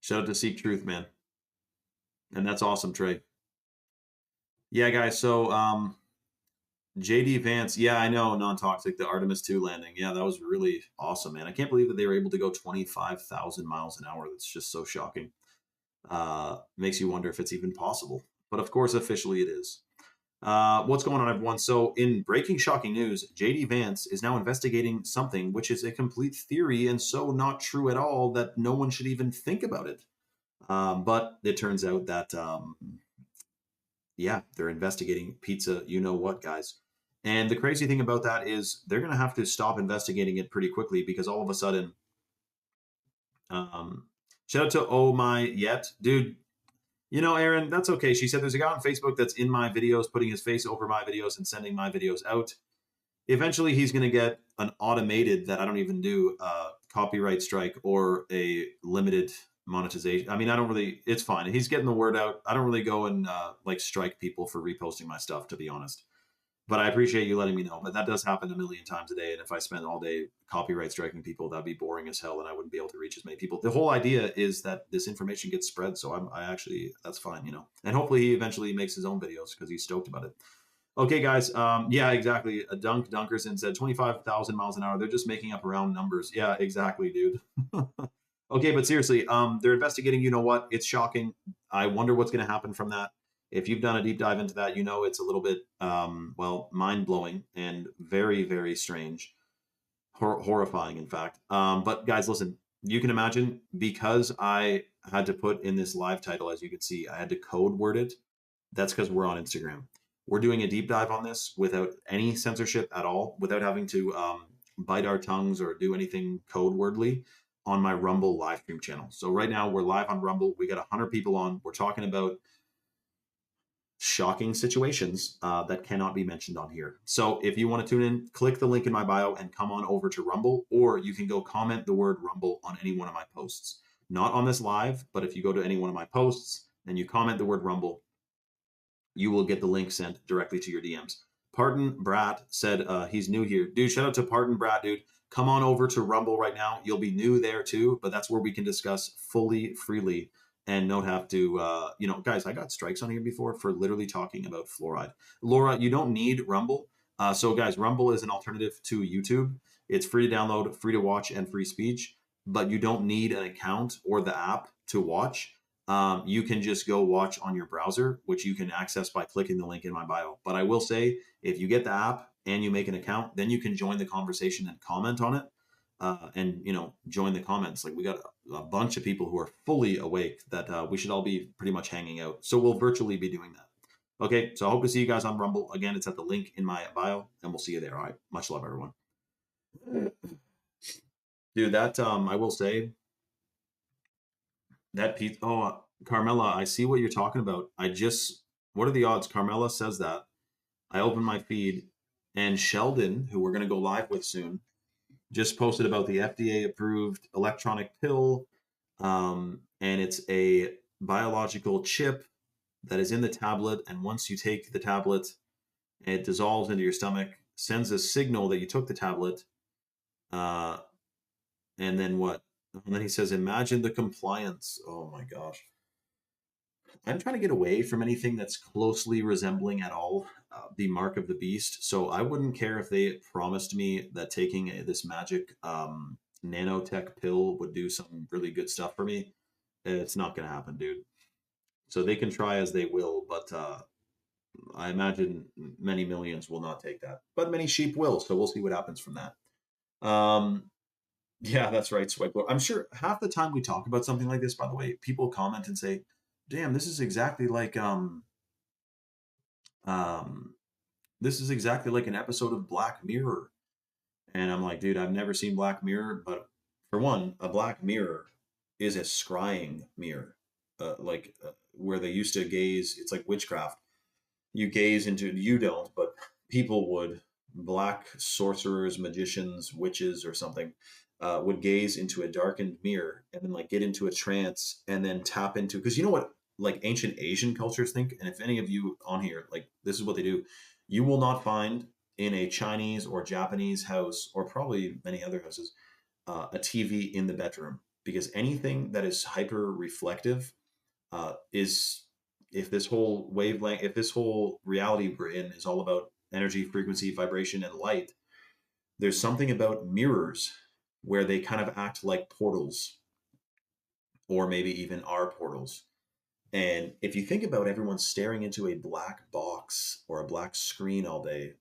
shout out to Seek Truth, man. And that's awesome, Trey. Yeah, guys. So, JD Vance, yeah, I know, non-toxic, the Artemis 2 landing. Yeah, that was really awesome, man. I can't believe that they were able to go 25,000 miles an hour. That's just so shocking. Makes you wonder if it's even possible. But of course, officially it is. What's going on, everyone? So, in breaking shocking news, JD Vance is now investigating something which is a complete theory and so not true at all that no one should even think about it. But it turns out that, yeah, they're investigating pizza, you know what, guys. And the crazy thing about that is they're going to have to stop investigating it pretty quickly because all of a sudden, um, shout out to Oh My Yet, dude. You know, Aaron, that's okay. She said there's a guy on Facebook that's in my videos, putting his face over my videos and sending my videos out. Eventually, he's going to get an automated that I don't even do copyright strike or a limited monetization. I mean, I don't really, it's fine. He's getting the word out. I don't really go and like strike people for reposting my stuff, to be honest. But I appreciate you letting me know. But that does happen a million times a day. And if I spent all day copyright striking people, that'd be boring as hell and I wouldn't be able to reach as many people. The whole idea is that this information gets spread. So I actually, that's fine, you know. And hopefully he eventually makes his own videos because he's stoked about it. Okay, guys. Yeah, exactly. A Dunkerson said 25,000 miles an hour. They're just making up round numbers. Yeah, exactly, dude. Okay, but seriously, they're investigating. You know what? It's shocking. I wonder what's going to happen from that. If you've done a deep dive into that, you know it's a little bit, well, mind blowing and very, very strange, horrifying, in fact. But guys, listen. You can imagine because I had to put in this live title, as you can see, I had to code word it. That's because we're on Instagram. We're doing a deep dive on this without any censorship at all, without having to bite our tongues or do anything code wordly on my Rumble live stream channel. So right now we're live on Rumble. We got 100 people on. We're talking about shocking situations that cannot be mentioned on here. So if you want to tune in, click the link in my bio and come on over to Rumble, or you can go comment the word Rumble on any one of my posts. Not on this live, but if you go to any one of my posts and you comment the word Rumble, you will get the link sent directly to your DMs. Parton Brat said he's new here. Dude, shout out to Parton Brat, dude. Come on over to Rumble right now. You'll be new there too, but that's where we can discuss fully, freely, and not have to, you know, guys, I got strikes on here before for literally talking about fluoride. Laura, you don't need Rumble. So, guys, Rumble is an alternative to YouTube. It's free to download, free to watch, and free speech, but you don't need an account or the app to watch. You can just go watch on your browser, which you can access by clicking the link in my bio. But I will say, if you get the app and you make an account, then you can join the conversation and comment on it, and you know, join the comments. Like we got a bunch of people who are fully awake that we should all be pretty much hanging out. So we'll virtually be doing that. Okay, so I hope to see you guys on Rumble. Again, it's at the link in my bio, and we'll see you there. All right, much love, everyone. Dude, that I will say that Pete. Oh, Carmela, I see what you're talking about. I just, what are the odds? Carmela says that. I open my feed, and Sheldon, who we're going to go live with soon, just posted about the FDA approved electronic pill. And it's a biological chip that is in the tablet. And once you take the tablet, it dissolves into your stomach, sends a signal that you took the tablet. Uh, and then what? And then he says, imagine the compliance. Oh my gosh. I'm trying to get away from anything that's closely resembling at all the mark of the beast. So I wouldn't care if they promised me that taking this magic nanotech pill would do some really good stuff for me. It's not going to happen, dude. So they can try as they will, but I imagine many millions will not take that. But many sheep will. So we'll see what happens from that. Um, yeah, that's right, swipe lower. I'm sure half the time we talk about something like this, by the way, people comment and say, damn, um, this is exactly like an episode of Black Mirror. And I'm like, dude, I've never seen Black Mirror, but for one, a Black Mirror is a scrying mirror, where they used to gaze. It's like witchcraft. You gaze into, you don't, but people would, black sorcerers, magicians, witches, or something, would gaze into a darkened mirror and then like get into a trance and then tap into, because you know what like ancient Asian cultures think, and if any of you on here, like this is what they do, you will not find in a Chinese or Japanese house, or probably many other houses, a TV in the bedroom, because anything that is hyper reflective is, if this whole wavelength, if this whole reality we're in is all about energy, frequency, vibration, and light, there's something about mirrors where they kind of act like portals, or maybe even are portals. And if you think about everyone staring into a black box or a black screen all day,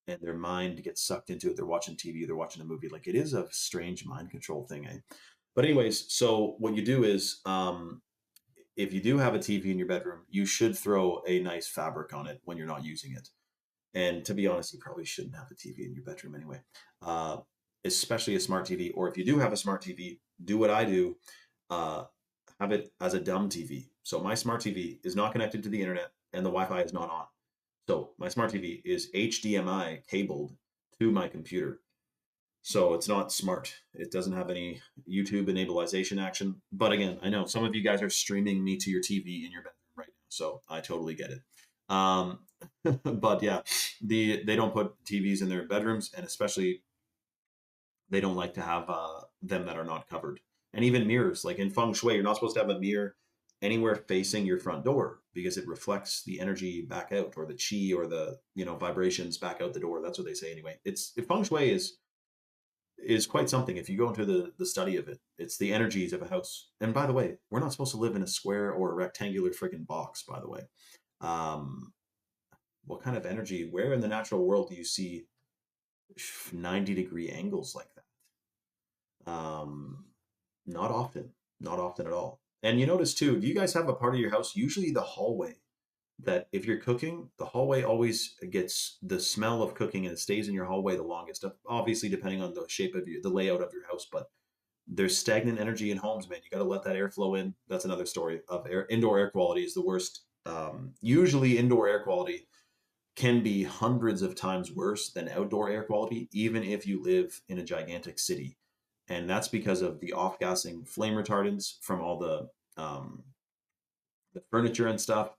and their mind gets sucked into it, they're watching TV, they're watching a movie, like it is a strange mind control thing, eh? But anyways, so what you do is, if you do have a TV in your bedroom, you should throw a nice fabric on it when you're not using it. And to be honest, you probably shouldn't have a TV in your bedroom anyway, uh, especially a smart TV. Or if you do have a smart TV, do what I do, uh, have it as a dumb TV. So my smart TV is not connected to the internet and the Wi-Fi is not on. So my smart TV is HDMI cabled to my computer. So it's not smart. It doesn't have any YouTube enableization action. But again, I know some of you guys are streaming me to your TV in your bedroom right now, so I totally get it. Um, but yeah, they don't put TVs in their bedrooms, and especially they don't like to have them that are not covered. And even mirrors, like in feng shui, you're not supposed to have a mirror anywhere facing your front door because it reflects the energy back out, or the chi, or the vibrations back out the door. That's what they say anyway. It's feng shui is quite something if you go into the study of it. It's the energies of a house. And by the way, we're not supposed to live in a square or a rectangular freaking box, by the way. Um, what kind of energy, where in the natural world do you see 90-degree angles like that? Not often, not often at all. And you notice too, do you guys have a part of your house, usually the hallway, that if you're cooking, the hallway always gets the smell of cooking and it stays in your hallway the longest, obviously depending on the shape of the layout of your house. But there's stagnant energy in homes, man. You got to let that air flow in. That's another story of air. Indoor air quality is the worst. Usually indoor air quality can be hundreds of times worse than outdoor air quality, even if you live in a gigantic city. And that's because of the off-gassing flame retardants from all the furniture and stuff.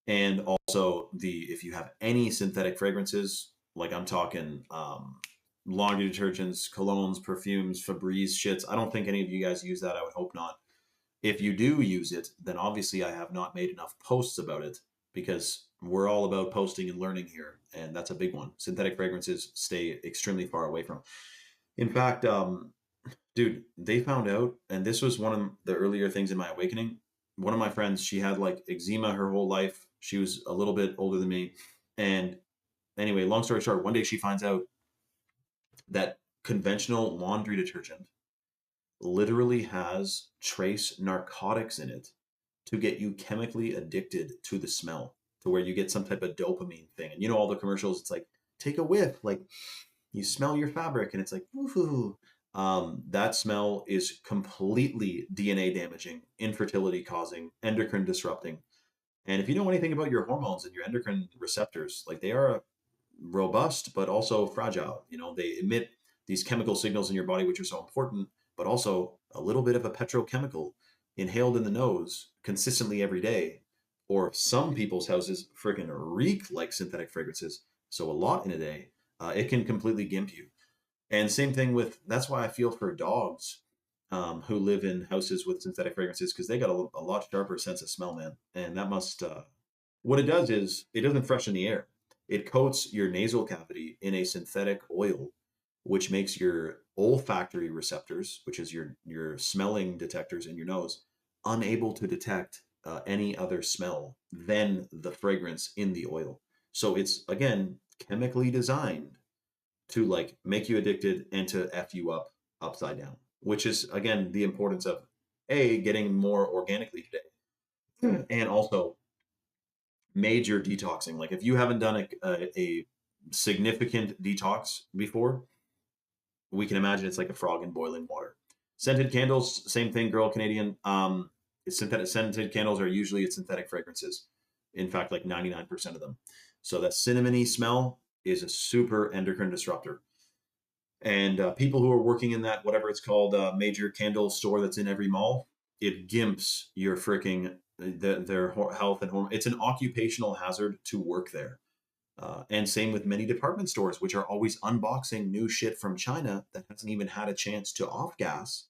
And also if you have any synthetic fragrances, like I'm talking laundry detergents, colognes, perfumes, Febreze shits. I don't think any of you guys use that. I would hope not. If you do use it, then obviously I have not made enough posts about it, because we're all about posting and learning here, and that's a big one. Synthetic fragrances, stay extremely far away from. In fact, dude, they found out, and this was one of the earlier things in my awakening. One of my friends, she had like eczema her whole life. She was a little bit older than me. And anyway, long story short, one day she finds out that conventional laundry detergent literally has trace narcotics in it to get you chemically addicted to the smell, to where you get some type of dopamine thing. And all the commercials, it's like, take a whiff, like you smell your fabric, and it's like, woohoo. That smell is completely DNA damaging, infertility causing, endocrine disrupting. And if you know anything about your hormones and your endocrine receptors, like they are robust, but also fragile. They emit these chemical signals in your body, which are so important, but also a little bit of a petrochemical. inhaled in the nose consistently every day, or some people's houses freaking reek like synthetic fragrances, so a lot in a day, it can completely gimp you. And same thing with, that's why I feel for dogs who live in houses with synthetic fragrances, because they got a lot sharper sense of smell, man. And that must, what it does is it doesn't freshen the air. It coats your nasal cavity in a synthetic oil, which makes your olfactory receptors, which is your smelling detectors in your nose, unable to detect any other smell than the fragrance in the oil. So it's again chemically designed to like make you addicted and to f you up upside down, which is again the importance of a getting more organically today, and also major detoxing. Like if you haven't done a significant detox before, we can imagine it's like a frog in boiling water. Scented candles, same thing, girl Canadian. Synthetic scented candles are usually synthetic fragrances. In fact, like 99% of them. So that cinnamony smell is a super endocrine disruptor. And people who are working in that, whatever it's called, major candle store that's in every mall, it gimps your freaking their health and hormone. It's an occupational hazard to work there. And same with many department stores, which are always unboxing new shit from China that hasn't even had a chance to off gas.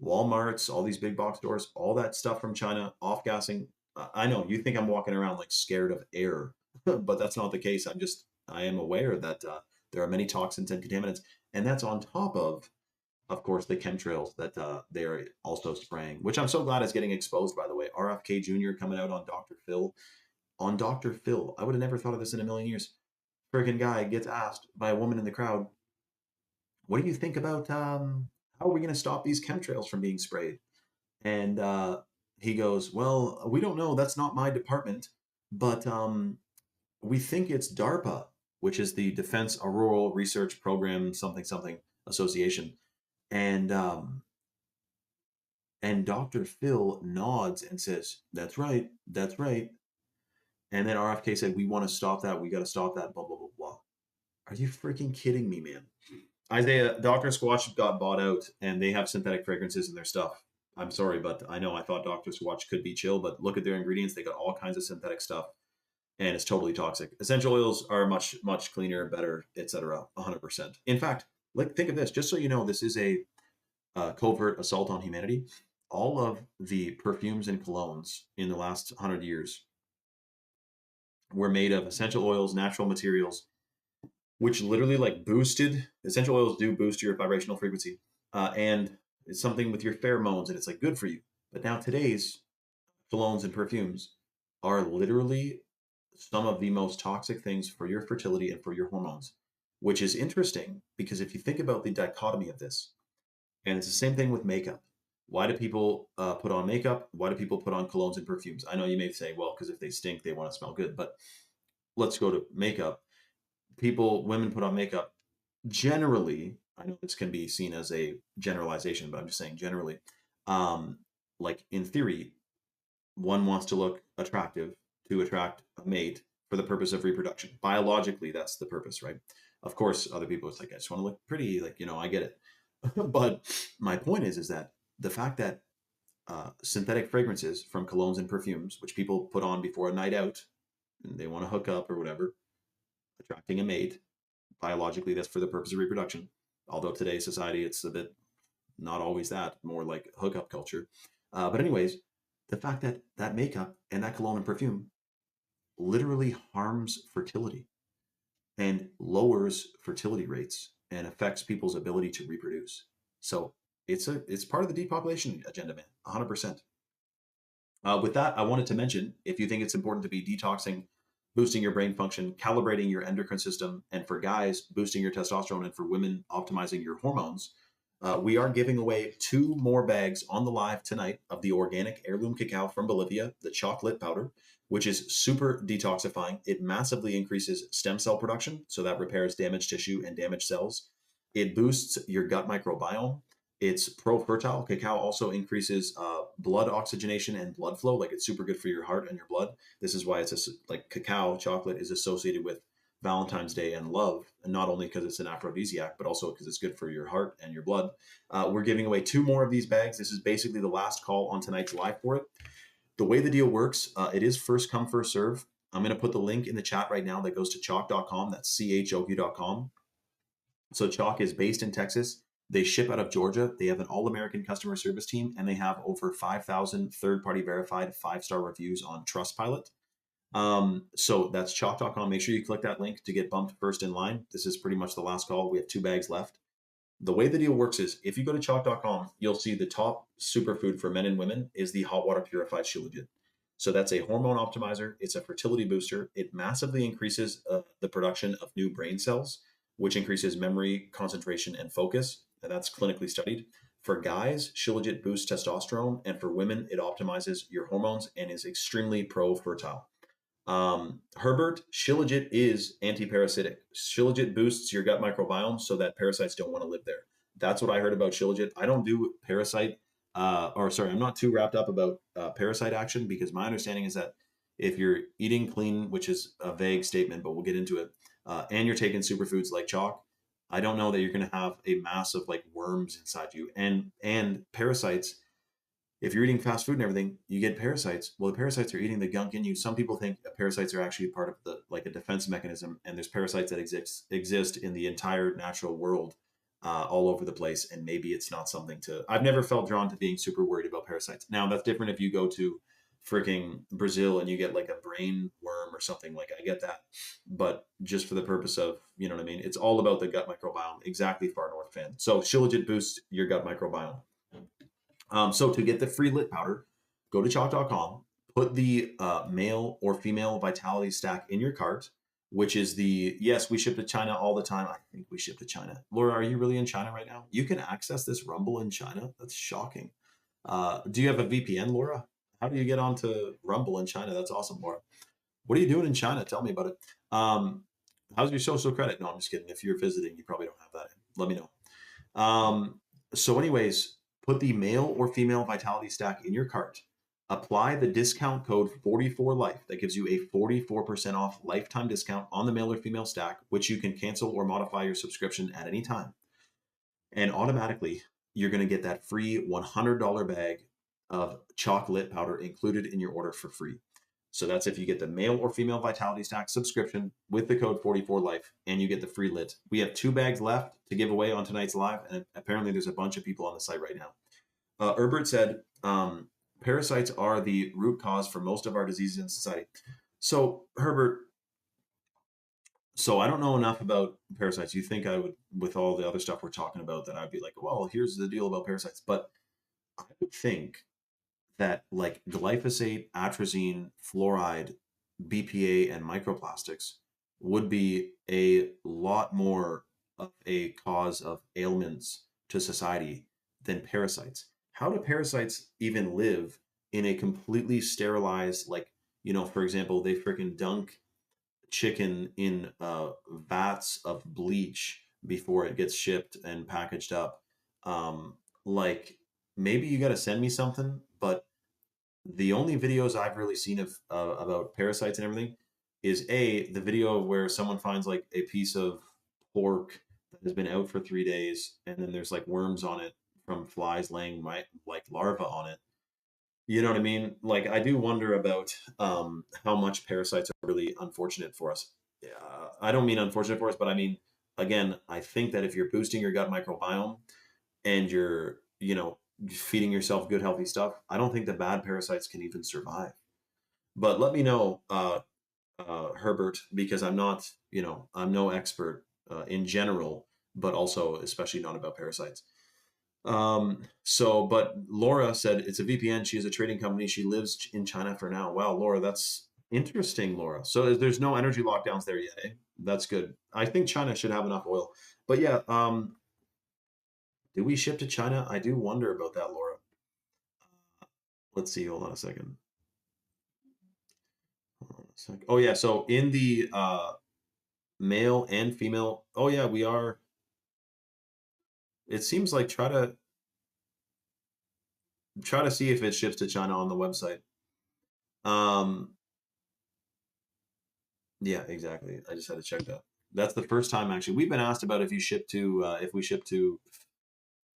Walmart's, all these big box stores, all that stuff from China, off gassing. I know you think I'm walking around like scared of air, but that's not the case. I am aware that there are many toxins and contaminants, and that's on top of course, the chemtrails that they are also spraying, which I'm so glad is getting exposed. By the way, RFK Jr. coming out on Dr. Phil. On Dr. Phil, I would have never thought of this in a million years. Friggin' guy gets asked by a woman in the crowd, "What do you think about how are we going to stop these chemtrails from being sprayed?" And he goes, "Well, we don't know. That's not my department, but we think it's DARPA, which is the Defense Auroral Research Program something something Association." And Dr. Phil nods and says, "That's right, that's right." And then RFK said, "We want to stop that. We got to stop that. Blah blah blah blah." Are you freaking kidding me, man? Isaiah, Dr. Squatch got bought out, and they have synthetic fragrances in their stuff. I'm sorry, but I thought Dr. Squatch could be chill, but look at their ingredients. They got all kinds of synthetic stuff, and it's totally toxic. Essential oils are much cleaner, better, etc. 100%. In fact, like think of this, just so you know, this is a covert assault on humanity. All of the perfumes and colognes in the last 100 years were made of essential oils, natural materials, which literally like boosted. Essential oils do boost your vibrational frequency, and it's something with your pheromones, and it's like good for you. But now today's colognes and perfumes are literally some of the most toxic things for your fertility and for your hormones, which is interesting because if you think about the dichotomy of this, and it's the same thing with makeup. Why do people put on makeup? Why do people put on colognes and perfumes? I know you may say, well, because if they stink, they want to smell good. But let's go to makeup. Women put on makeup generally. I know this can be seen as a generalization, but I'm just saying generally. Um, like in theory, one wants to look attractive to attract a mate for the purpose of reproduction. Biologically, that's the purpose, right? Of course, other people, it's like, I just want to look pretty. Like, I get it. But my point is that the fact that synthetic fragrances from colognes and perfumes, which people put on before a night out, and they want to hook up or whatever, attracting a mate, biologically, that's for the purpose of reproduction. Although today's society, it's a bit not always that, more like hookup culture. But anyways, the fact that that makeup and that cologne and perfume literally harms fertility and lowers fertility rates and affects people's ability to reproduce. So it's part of the depopulation agenda, man, 100%. With that, I wanted to mention, if you think it's important to be detoxing, boosting your brain function, calibrating your endocrine system, and for guys, boosting your testosterone, and for women, optimizing your hormones, we are giving away 2 more bags on the live tonight of the organic heirloom cacao from Bolivia, the chocolate powder, which is super detoxifying. It massively increases stem cell production, so that repairs damaged tissue and damaged cells. It boosts your gut microbiome. It's pro-fertile. Cacao also increases blood oxygenation and blood flow. Like it's super good for your heart and your blood. This is why it's like cacao chocolate is associated with Valentine's Day and love, and not only because it's an aphrodisiac, but also because it's good for your heart and your blood. We're giving away 2 more of these bags. This is basically the last call on tonight's live for it. The way the deal works, it is first come, first serve. I'm going to put the link in the chat right now that goes to chalk.com. That's CHOQ.com. So Chalk is based in Texas. They ship out of Georgia. They have an all-American customer service team, and they have over 5,000 third-party verified 5-star reviews on Trustpilot. So that's chalk.com. Make sure you click that link to get bumped first in line. This is pretty much the last call. We have 2 bags left. The way the deal works is if you go to chalk.com, you'll see the top superfood for men and women is the hot water purified shilajit. So that's a hormone optimizer. It's a fertility booster. It massively increases the production of new brain cells, which increases memory, concentration, and focus. And that's clinically studied. For guys, shilajit boosts testosterone. And for women, it optimizes your hormones and is extremely pro-fertile. Herbert, shilajit is anti-parasitic. Shilajit boosts your gut microbiome so that parasites don't want to live there. That's what I heard about shilajit. I don't do parasite, I'm not too wrapped up about parasite action, because my understanding is that if you're eating clean, which is a vague statement, but we'll get into it, and you're taking superfoods like chalk, I don't know that you're going to have a mass of like worms inside you and parasites. If you're eating fast food and everything, you get parasites. Well, the parasites are eating the gunk in you. Some people think parasites are actually part of the like a defense mechanism, and there's parasites that exist in the entire natural world, all over the place. And maybe it's not something to. I've never felt drawn to being super worried about parasites. Now that's different if you go to freaking Brazil and you get like a brain worm or something. Like I get that, but just for the purpose of you know what I mean, it's all about the gut microbiome. Exactly, Far North fan. So shilajit boosts your gut microbiome. So to get the free lit powder, go to chalk.com, put the male or female vitality stack in your cart, which is yes, we ship to China all the time. I think we ship to China. Laura, are you really in China right now? You can access this Rumble in China? That's shocking. Do you have a VPN, Laura? How do you get onto Rumble in China? That's awesome, Laura. What are you doing in China? Tell me about it. How's your social credit? No, I'm just kidding. If you're visiting, you probably don't have that. Let me know. So anyways, put the male or female vitality stack in your cart. Apply the discount code 44life. That gives you a 44% off lifetime discount on the male or female stack, which you can cancel or modify your subscription at any time. And automatically, you're going to get that free $100 bag of chocolate powder included in your order for free. So that's if you get the male or female vitality stack subscription with the code 44life, and you get the free lit. We have 2 bags left to give away on tonight's live, and apparently there's a bunch of people on the site right now. Herbert said, parasites are the root cause for most of our diseases in society. So Herbert, I don't know enough about parasites. You think I would, with all the other stuff we're talking about, that I'd be like, well, here's the deal about parasites. But I would think that like glyphosate, atrazine, fluoride, BPA, and microplastics would be a lot more of a cause of ailments to society than parasites. How do parasites even live in a completely sterilized, like, for example, they freaking dunk chicken in vats of bleach before it gets shipped and packaged up. Like maybe you got to send me something, but the only videos I've really seen of about parasites and everything is the video where someone finds like a piece of pork that has been out for 3 days, and then there's like worms on it from flies laying like larvae on it. You know what I mean? Like I do wonder about how much parasites are really unfortunate for us. I don't mean unfortunate for us, but I mean, again, I think that if you're boosting your gut microbiome and you're, feeding yourself good, healthy stuff, I don't think the bad parasites can even survive. But let me know, Herbert, because I'm not, I'm no expert in general, but also especially not about parasites. But Laura said it's a VPN. She has a trading company. She lives in China for now. Wow, Laura, that's interesting, Laura. So there's no energy lockdowns there yet, eh? That's good. I think China should have enough oil. But yeah, do we ship to China? I do wonder about that, Laura. Let's see. Hold on a second. Oh yeah. So in the male and female. Oh yeah, we are. It seems like try to see if it ships to China on the website. Um, Yeah, exactly. I just had to check that. That's the first time actually. We've been asked about if we ship to,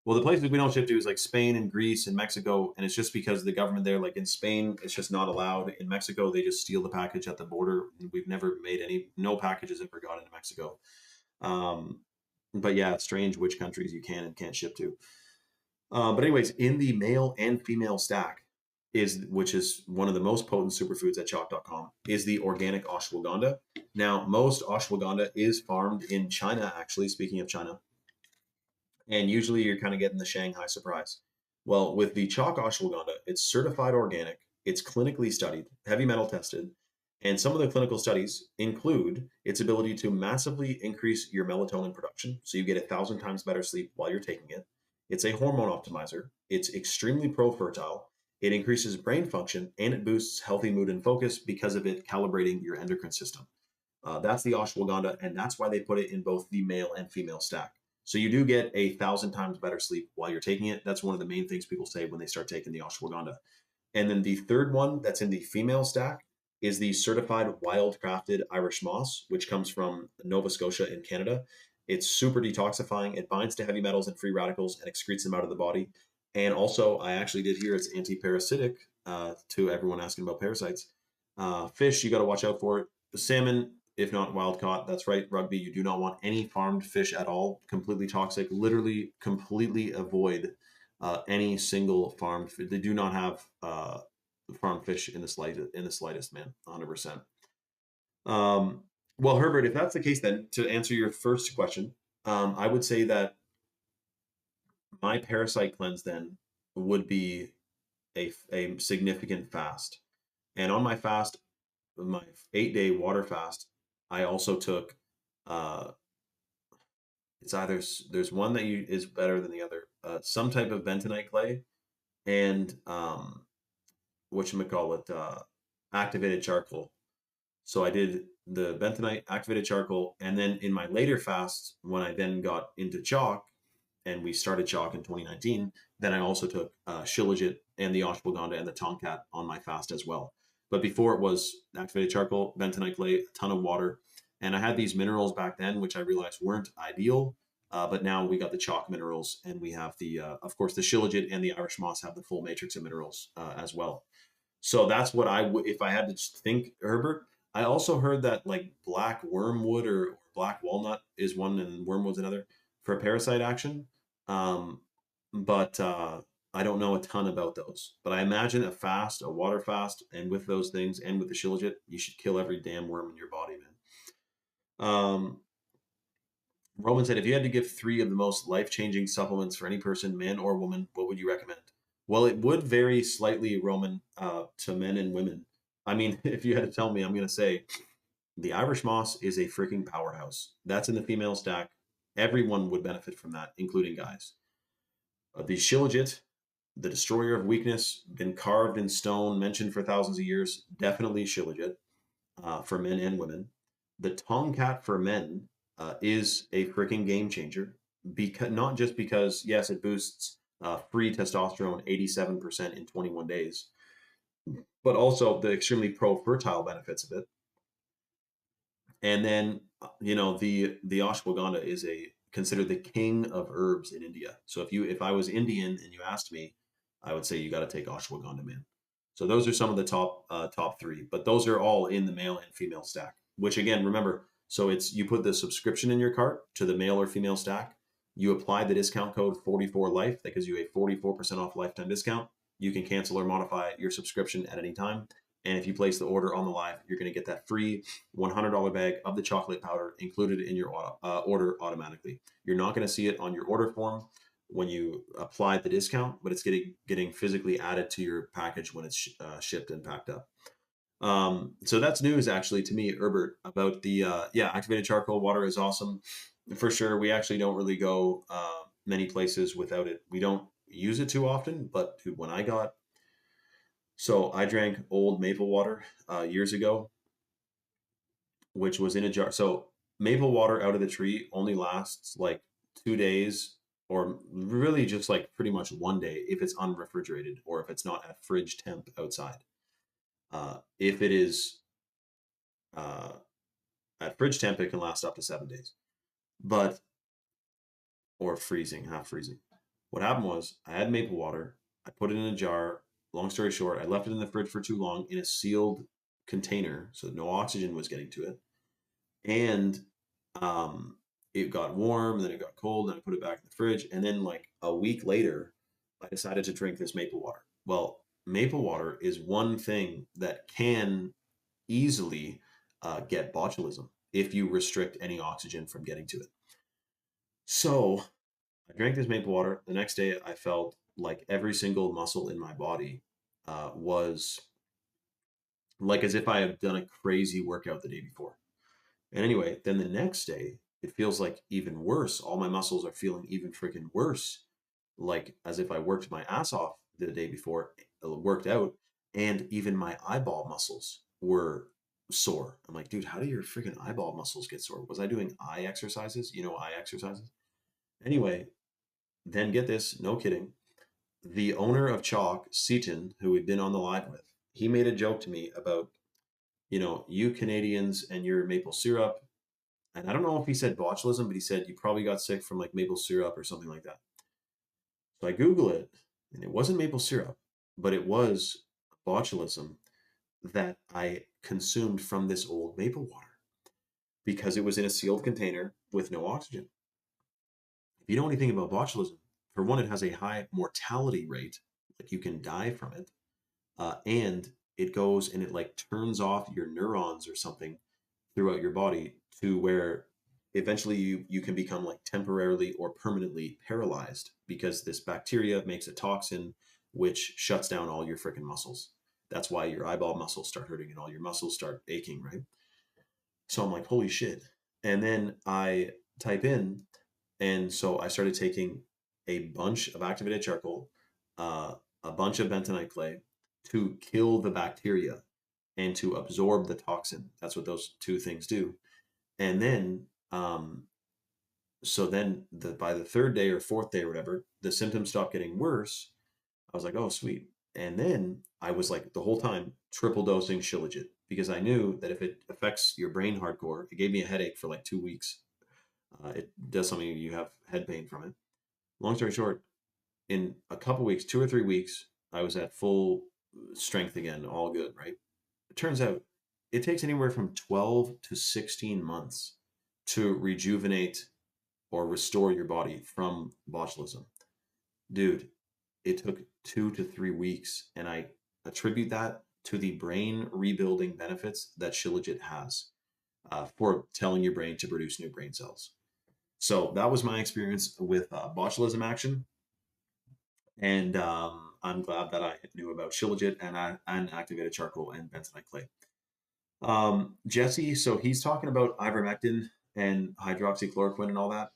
well, the places we don't ship to is like Spain and Greece and Mexico, and it's just because the government there, like in Spain, it's just not allowed. In Mexico, they just steal the package at the border. And we've never made no packages ever got into Mexico. Um, but yeah, it's strange which countries you can and can't ship to. But anyways, in the male and female stack which is one of the most potent superfoods at chalk.com, is the organic ashwagandha. Now, most ashwagandha is farmed in China, actually, speaking of China, and usually you're kind of getting the Shanghai surprise. Well, with the chalk ashwagandha, it's certified organic, it's clinically studied, heavy metal tested, and some of the clinical studies include its ability to massively increase your melatonin production, so you get 1,000 times better sleep while you're taking it. It's a hormone optimizer. It's extremely pro-fertile. It increases brain function and it boosts healthy mood and focus because of it calibrating your endocrine system. That's the ashwagandha, and that's why they put it in both the male and female stack. So you do get 1,000 times better sleep while you're taking it. That's one of the main things people say when they start taking the ashwagandha. And then the third one that's in the female stack is the certified wildcrafted Irish moss, which comes from Nova Scotia in Canada. It's super detoxifying. It binds to heavy metals and free radicals and excretes them out of the body. And also, I actually did hear it's anti-parasitic. To everyone asking about parasites, fish you got to watch out for it. The salmon, if not wild caught, that's right, Rugby. You do not want any farmed fish at all. Completely toxic. Literally, completely avoid any single farmed. They do not have farm fish in the slightest, man. 100%. Um, well, Herbert, if that's the case, then to answer your first question, I would say that my parasite cleanse then would be a significant fast. And on my fast, my 8-day water fast, I also took uh, it's either there's one that is better than the other. Some type of bentonite clay and whatchamacallit, activated charcoal. So I did the bentonite, activated charcoal, and then in my later fasts, when I then got into chalk, and we started chalk in 2019, then I also took shilajit and the ashwagandha and the tomcat on my fast as well. But before it was activated charcoal, bentonite clay, a ton of water, and I had these minerals back then, which I realized weren't ideal. But now we got the chalk minerals, and we have of course, the shilajit and the Irish moss have the full matrix of minerals as well. So that's what I would, if I had to think, Herbert. I also heard that like black wormwood or black walnut is one and wormwood's another for parasite action. Um, but I don't know a ton about those. But I imagine a fast, a water fast, and with those things and with the shilajit, you should kill every damn worm in your body, man. Roman said, if you had to give three of the most life-changing supplements for any person, man or woman, what would you recommend? Well, it would vary slightly, Roman, to men and women. I mean, if you had to tell me, I'm going to say the Irish moss is a freaking powerhouse. That's in the female stack. Everyone would benefit from that, including guys. The shilajit, the destroyer of weakness, been carved in stone, mentioned for thousands of years. Definitely shilajit for men and women. The tomcat for men is a freaking game changer. Because not just because yes, it boosts free testosterone 87% in 21 days, but also the extremely pro-fertile benefits of it. And then the ashwagandha is a considered the king of herbs in India. So if I was Indian and you asked me, I would say you got to take ashwagandha, man. So those are some of the top three, but those are all in the male and female stack. Which again, remember, so it's you put the subscription in your cart to the male or female stack. You apply the discount code 44life that gives you a 44% off lifetime discount. You can cancel or modify your subscription at any time. And if you place the order on the live, you're going to get that free $100 bag of the chocolate powder included in your order automatically. You're not going to see it on your order form when you apply the discount, but it's getting physically added to your package when it's shipped and packed up. So that's news actually to me, Herbert, about the activated charcoal water is awesome for sure. We actually don't really go many places without it. We don't use it too often, but dude, so I drank old maple water years ago, which was in a jar. So maple water out of the tree only lasts like 2 days, or really just like pretty much one day if it's unrefrigerated or if it's not at fridge temp outside. If it is, uh, At fridge temp, it can last up to 7 days, but or freezing, half freezing. What happened was I had maple water. I put it in a jar. Long story short, I left it in the fridge for too long in a sealed container, so no oxygen was getting to it, and um, it got warm. Then it got cold. And I put it back in the fridge, and then like a week later, I decided to drink this maple water. Well, maple water is one thing that can easily get botulism if you restrict any oxygen from getting to it. So I drank this maple water. The next day, I felt like every single muscle in my body was like as if I had done a crazy workout the day before. And anyway, then the next day, it feels like even worse. All my muscles are feeling even freaking worse, like as if I worked my ass off the day before, worked out, and even my eyeball muscles were sore. I'm like, dude, how do your freaking eyeball muscles get sore? Was I doing eye exercises? You know, eye exercises? Anyway, then get this, no kidding. The owner of Chalk, Seaton, who we'd been on the live with, he made a joke to me about, you Canadians and your maple syrup. And I don't know if he said botulism, but he said you probably got sick from like maple syrup or something like that. So I Google it, and it wasn't maple syrup, but it was botulism that I consumed from this old maple water because it was in a sealed container with no oxygen. If you know anything about botulism, for one, it has a high mortality rate, like you can die from it, and it goes and it like turns off your neurons or something throughout your body to where eventually you can become like temporarily or permanently paralyzed because this bacteria makes a toxin which shuts down all your freaking muscles. That's why your eyeball muscles start hurting and all your muscles start aching, right? So I'm like, holy shit. And then I type in, and so I started taking a bunch of activated charcoal, uh, a bunch of bentonite clay to kill the bacteria and to absorb the toxin. That's what those two things do. And then, so then by the third day or fourth day or whatever, the symptoms stopped getting worse. I was like, oh, sweet. And then I was like, the whole time, triple dosing Shilajit because I knew that if it affects your brain hardcore, it gave me a headache for like 2 weeks. It does something, you have head pain from it. Long story short, in a couple weeks, 2 or 3 weeks, I was at full strength again, all good, right? It turns out it takes anywhere from 12 to 16 months to rejuvenate or restore your body from botulism. Dude, it took 2 to 3 weeks, and I attribute that to the brain rebuilding benefits that Shilajit has for telling your brain to produce new brain cells. So that was my experience with botulism action, and I'm glad that I knew about Shilajit and activated charcoal and bentonite clay. Jesse, so he's talking about ivermectin and hydroxychloroquine and all that.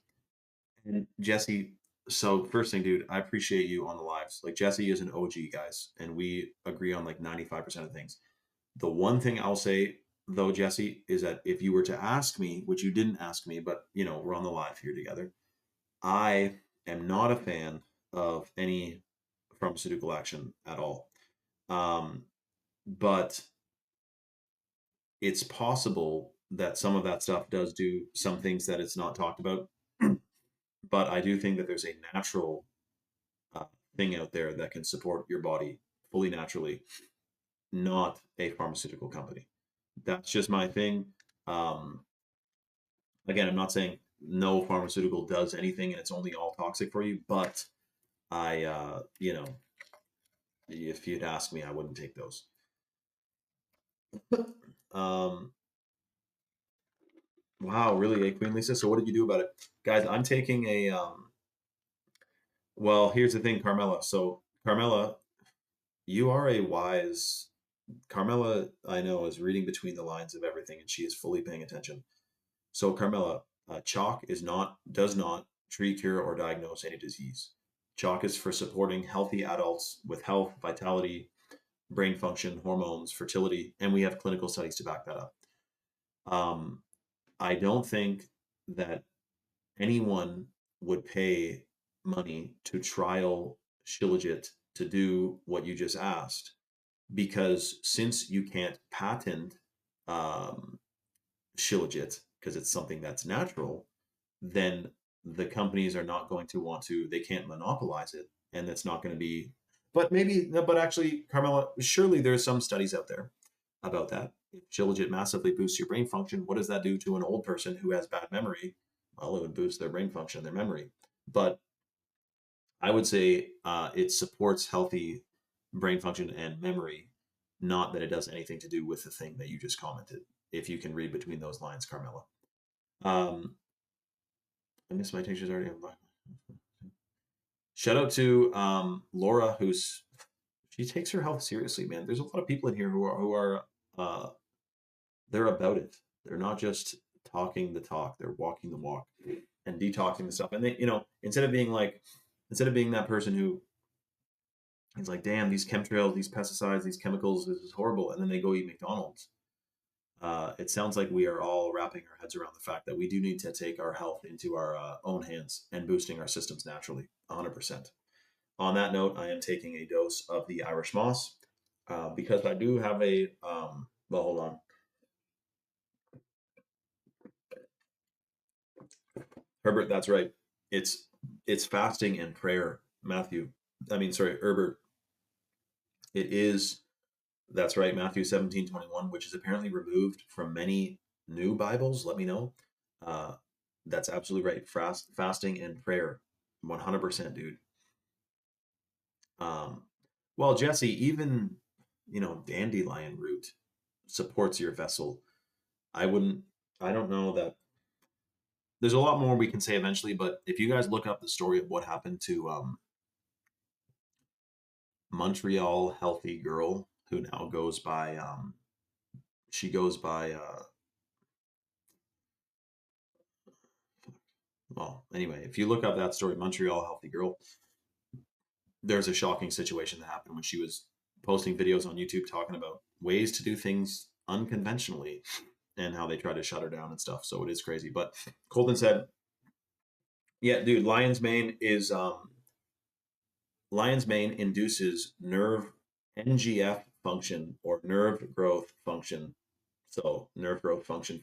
And Jesse, so first thing, dude, I appreciate you on the lives. Like Jesse is an OG, guys, and we agree on like 95% of things. The one thing I'll say though, Jesse, is that if you were to ask me, which you didn't ask me, but we're on the live here together, I am not a fan of any pharmaceutical action at all. But it's possible that some of that stuff does do some things that it's not talked about. But I do think that there's a natural uh, thing out there that can support your body fully naturally, not a pharmaceutical company. That's just my thing. Um, Again, I'm not saying no pharmaceutical does anything and it's only all toxic for you, but if you'd ask me, I wouldn't take those. um, wow, really, Queen Lisa? So what did you do about it? Guys, I'm taking well, here's the thing, Carmela. So, Carmela, you are a wise Carmela, I know, is reading between the lines of everything, and she is fully paying attention. So, Carmela, chalk does not treat, cure, or diagnose any disease. Chalk is for supporting healthy adults with health, vitality, brain function, hormones, fertility, and we have clinical studies to back that up. Um, I don't think that anyone would pay money to trial Shilajit to do what you just asked, because since you can't patent um, shilajit because it's something that's natural, then the companies are not going to want to, they can't monopolize it. And that's not going to be, but maybe, no, but actually, Carmela, surely there's some studies out there about that. If shilajit massively boosts your brain function, what does that do to an old person who has bad memory? Well, it would boost their brain function, their memory. But I would say it supports healthy brain function and memory, not that it does anything to do with the thing that you just commented. If you can read between those lines, Carmela. Um, I miss my teachers already. Shout out to Laura, who's she takes her health seriously, man. There's a lot of people in here who are uh, they're about it. They're not just talking the talk; they're walking the walk and detoxing the stuff. And they, instead of being like, instead of being that person who is like, "Damn, these chemtrails, these pesticides, these chemicals, this is horrible," and then they go eat McDonald's. It sounds like we are all wrapping our heads around the fact that we do need to take our health into our own hands and boosting our systems naturally, 100%. On that note, I am taking a dose of the Irish moss because I do have a, well, hold on. Herbert, that's right. It's it's fasting and prayer, Matthew. I mean, sorry, Herbert. It is, that's right, Matthew 17:21, which is apparently removed from many new Bibles. Let me know. Uh, that's absolutely right. Fasting and prayer, 100%, dude. Um, well, Jesse, even, dandelion root supports your vessel. I wouldn't, I don't know that there's a lot more we can say eventually, but if you guys look up the story of what happened to Montreal healthy girl who now goes by, she goes by, well, anyway, if you look up that story, Montreal healthy girl, there's a shocking situation that happened when she was posting videos on YouTube talking about ways to do things unconventionally and how they try to shut her down and stuff. So it is crazy. But Colton said, yeah, dude, lion's mane induces nerve NGF function or nerve growth function. So nerve growth function.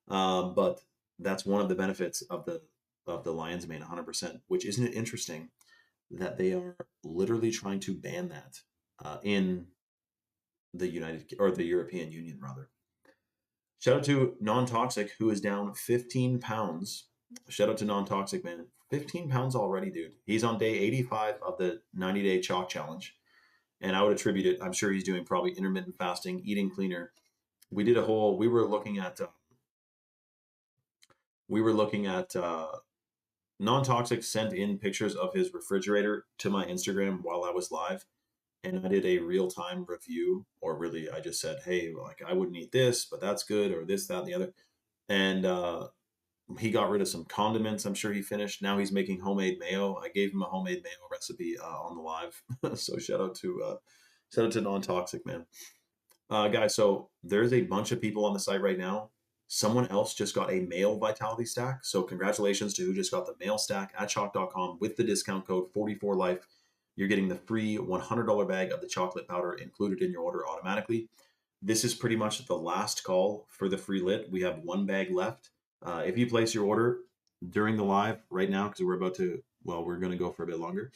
But that's one of the benefits of the lion's mane 100%, which isn't it interesting that they are literally trying to ban that in the United or the European Union rather. Shout out to Non-Toxic who is down 15 pounds. Shout out to Non-Toxic, man. 15 pounds already, dude. He's on day 85 of the 90-day chalk challenge. And I would attribute it, I'm sure he's doing probably intermittent fasting, eating cleaner. We were looking at Non-Toxic sent in pictures of his refrigerator to my Instagram while I was live. And I did a real time review, or really, I just said, hey, like I wouldn't eat this, but that's good, or this, that, and the other. And he got rid of some condiments. I'm sure he finished. Now he's making homemade mayo. I gave him a homemade mayo recipe on the live. So shout out to Non-Toxic, man. Guys, so there's a bunch of people on the site right now. Someone else just got a male vitality stack. So congratulations to who just got the male stack at chalk.com with the discount code 44life. You're getting the free $100 bag of the chocolate powder included in your order automatically. This is pretty much the last call for the free lit. We have one bag left. If you place your order during the live right now, because we're going to go for a bit longer,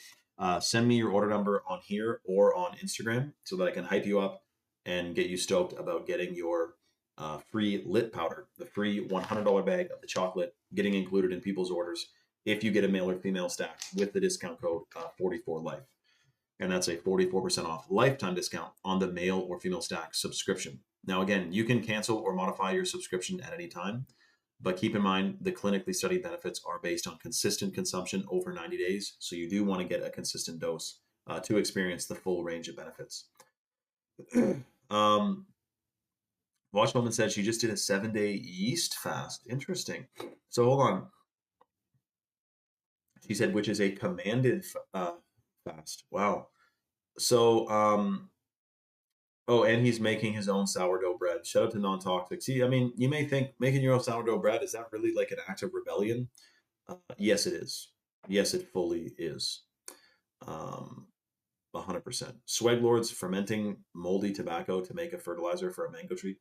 send me your order number on here or on Instagram so that I can hype you up and get you stoked about getting your free lit powder, the free $100 bag of the chocolate getting included in people's orders if you get a male or female stack with the discount code 44life. And that's a 44% off lifetime discount on the male or female stack subscription. Now, again, you can cancel or modify your subscription at any time, but keep in mind the clinically studied benefits are based on consistent consumption over 90 days. So you do want to get a consistent dose to experience the full range of benefits. Watchwoman said she just did a 7-day yeast fast. Interesting. So hold on. She said, which is a commanded fast. Wow. So, oh, and he's making his own sourdough bread. Shout out to Non-Toxic. See, I mean, you may think making your own sourdough bread, is that really like an act of rebellion? Yes, it is. Yes, it fully is. 100%. Swag Lords fermenting moldy tobacco to make a fertilizer for a mango tree.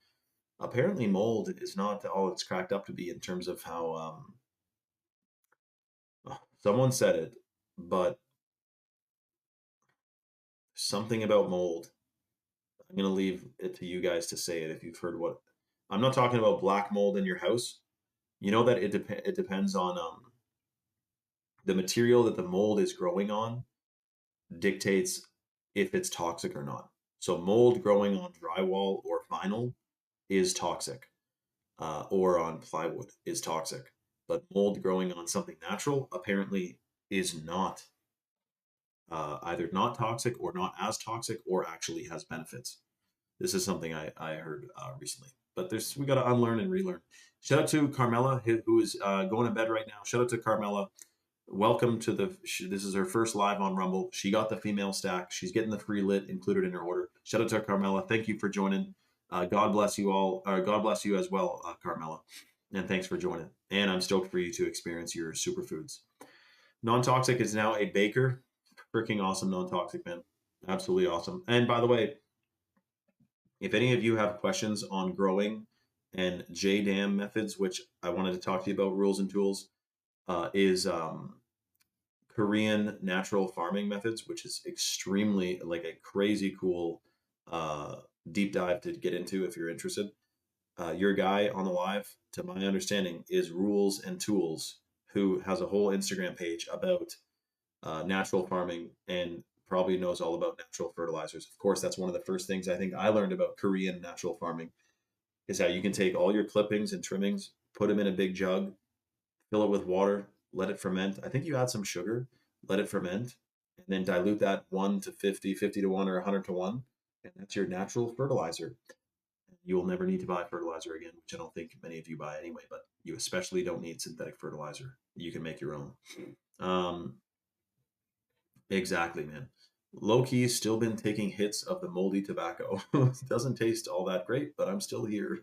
Apparently, mold is not all it's cracked up to be in terms of how someone said it, but something about mold. I'm gonna leave it to you guys to say it if you've heard what. I'm not talking about black mold in your house. You know that it depends on the material that the mold is growing on dictates if it's toxic or not. So mold growing on drywall or vinyl is toxic, or on plywood is toxic. But mold growing on something natural apparently is not, either not toxic or not as toxic or actually has benefits. This is something I heard recently. But we got to unlearn and relearn. Shout out to Carmela, who is going to bed right now. Shout out to Carmela. Welcome to this is her first live on Rumble. She got the female stack. She's getting the free lit included in her order. Shout out to Carmela. Thank you for joining. God bless you all. God bless you as well, Carmela. And thanks for joining. And I'm stoked for you to experience your superfoods. Non-toxic is now a baker. Freaking awesome, non-toxic, man. Absolutely awesome. And by the way, if any of you have questions on growing and JDAM methods, which I wanted to talk to you about, rules and tools, is Korean natural farming methods, which is extremely like a crazy cool uh, deep dive to get into if you're interested. Your guy on the live, to my understanding, is Rules and Tools, who has a whole Instagram page about natural farming and probably knows all about natural fertilizers. Of course, that's one of the first things I think I learned about Korean natural farming is how you can take all your clippings and trimmings, put them in a big jug, fill it with water, let it ferment. I think you add some sugar, let it ferment, and then dilute that 1 to 50, 50 to 1, or 100 to 1. And that's your natural fertilizer. You will never need to buy fertilizer again, which I don't think many of you buy anyway, but you especially don't need synthetic fertilizer. You can make your own. Um, exactly, man. Low key, still been taking hits of the moldy tobacco. Doesn't taste all that great, but I'm still here.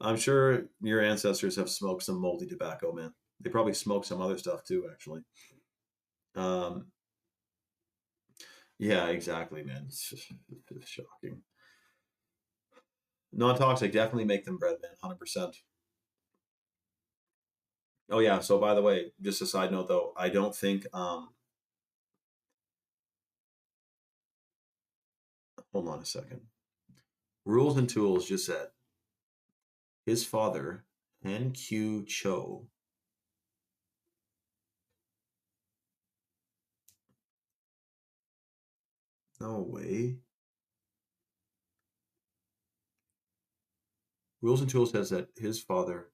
I'm sure your ancestors have smoked some moldy tobacco, man. They probably smoked some other stuff too, actually. Um, yeah, exactly, man. It's shocking. Non-toxic, definitely make them bread, man. 100%. Oh yeah. So by the way, just a side note though, I don't think. Hold on a second. Rules and Tools just said his father, NQ Cho. No way. Rules and Tools says that his father.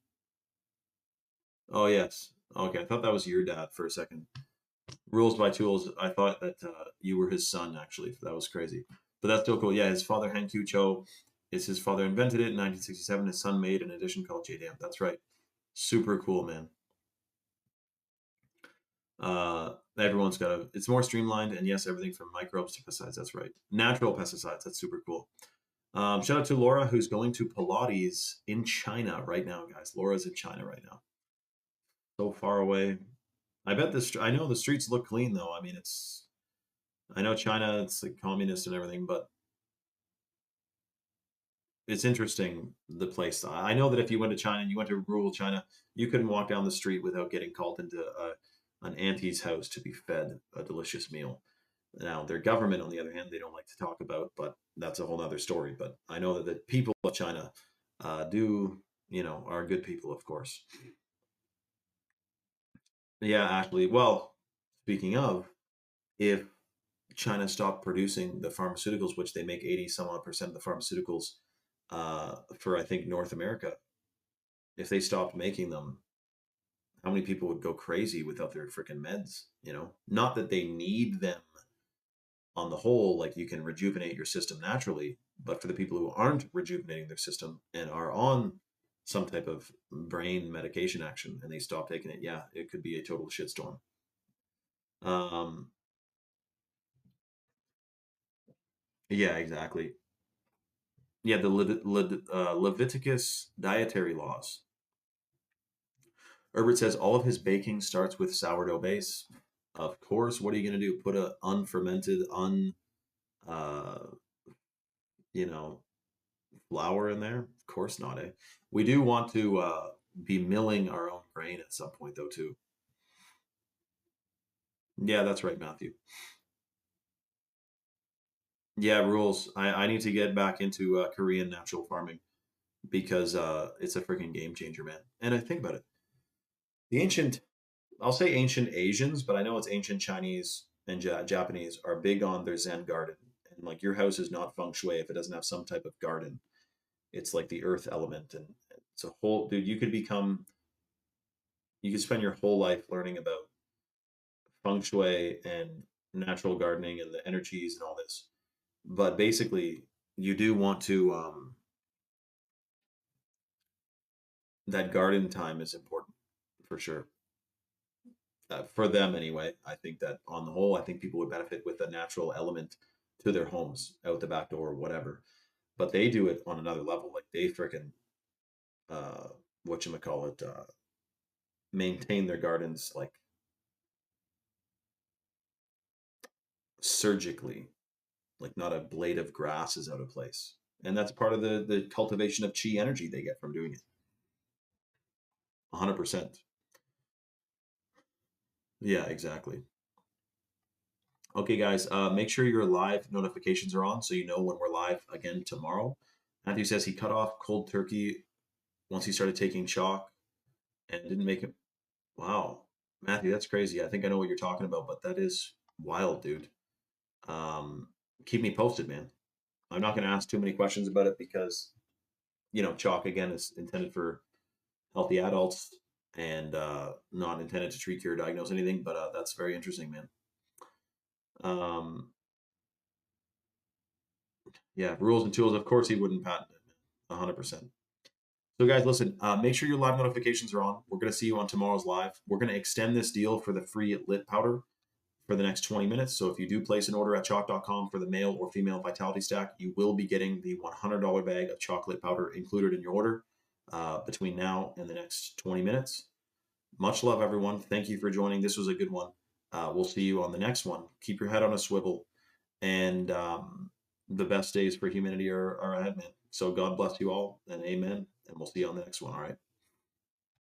Oh yes. Okay, I thought that was your dad for a second. Rules by Tools. I thought that you were his son. Actually, that was crazy. But that's still cool. Yeah, his father Hankyu Cho is his father invented it in 1967. His son made an edition called JDAM. That's right. Super cool, man. Everyone's got a. It's more streamlined, and yes, everything from microbes to pesticides. That's right. Natural pesticides. That's super cool. Shout out to Laura, who's going to Pilates in China right now, guys. Laura's in China right now. So far away. I bet this. I know the streets look clean though. I mean, it's. I know China. It's like communist and everything, but it's interesting the place. I know that if you went to China and you went to rural China, you couldn't walk down the street without getting called into an auntie's house to be fed a delicious meal. Now, their government, on the other hand, they don't like to talk about, but that's a whole other story. But I know that the people of China do, are good people, of course. Yeah, actually, well, speaking of, if China stopped producing the pharmaceuticals, which they make 80 some odd percent of the pharmaceuticals for, I think, North America, if they stopped making them, how many people would go crazy without their freaking meds? Not that they need them on the whole, like you can rejuvenate your system naturally, but for the people who aren't rejuvenating their system and are on some type of brain medication action and they stop taking it, yeah, it could be a total shitstorm. Um, yeah, exactly. Yeah, the Leviticus dietary laws. Herbert says all of his baking starts with sourdough base. Of course, what are you going to do? Put a unfermented, uh, you know, flour in there? Of course not, eh? We do want to be milling our own grain at some point, though, too. Yeah, that's right, Matthew. Yeah, rules. I need to get back into Korean natural farming because it's a freaking game changer, man. And I think about it. The ancient, I'll say ancient Asians, but I know it's ancient Chinese and Japanese are big on their Zen garden. And like your house is not feng shui if it doesn't have some type of garden. It's like the earth element, and it's a whole dude. You could spend your whole life learning about feng shui and natural gardening and the energies and all this. But basically, you do want to that garden time is important for sure. For them anyway. I think that on the whole, I think people would benefit with a natural element to their homes out the back door or whatever. But they do it on another level. Like they freaking uh whatchamacallit, maintain their gardens like surgically, like not a blade of grass is out of place. And that's part of the cultivation of chi energy they get from doing it. 100%. Yeah, exactly. Okay, guys, make sure your live notifications are on so you know when we're live again tomorrow. Matthew says he cut off cold turkey once he started taking chalk and didn't make it. Wow, Matthew, that's crazy. I think I know what you're talking about, but that is wild, dude. Um, Keep me posted, man. I'm not going to ask too many questions about it because, chalk again is intended for healthy adults and not intended to treat, cure, diagnose anything. But that's very interesting, man. Um, yeah, rules and tools. Of course, he wouldn't patent it, man. 100%. So, guys, listen. Make sure your live notifications are on. We're going to see you on tomorrow's live. We're going to extend this deal for the free lit powder for the next 20 minutes. So if you do place an order at chalk.com for the male or female vitality stack, you will be getting the $100 bag of chocolate powder included in your order between now and the next 20 minutes. Much love, everyone. Thank you for joining. This was a good one. We'll see you on the next one. Keep your head on a swivel, and the best days for humanity are ahead, man. So God bless you all, and amen. And we'll see you on the next one. All right.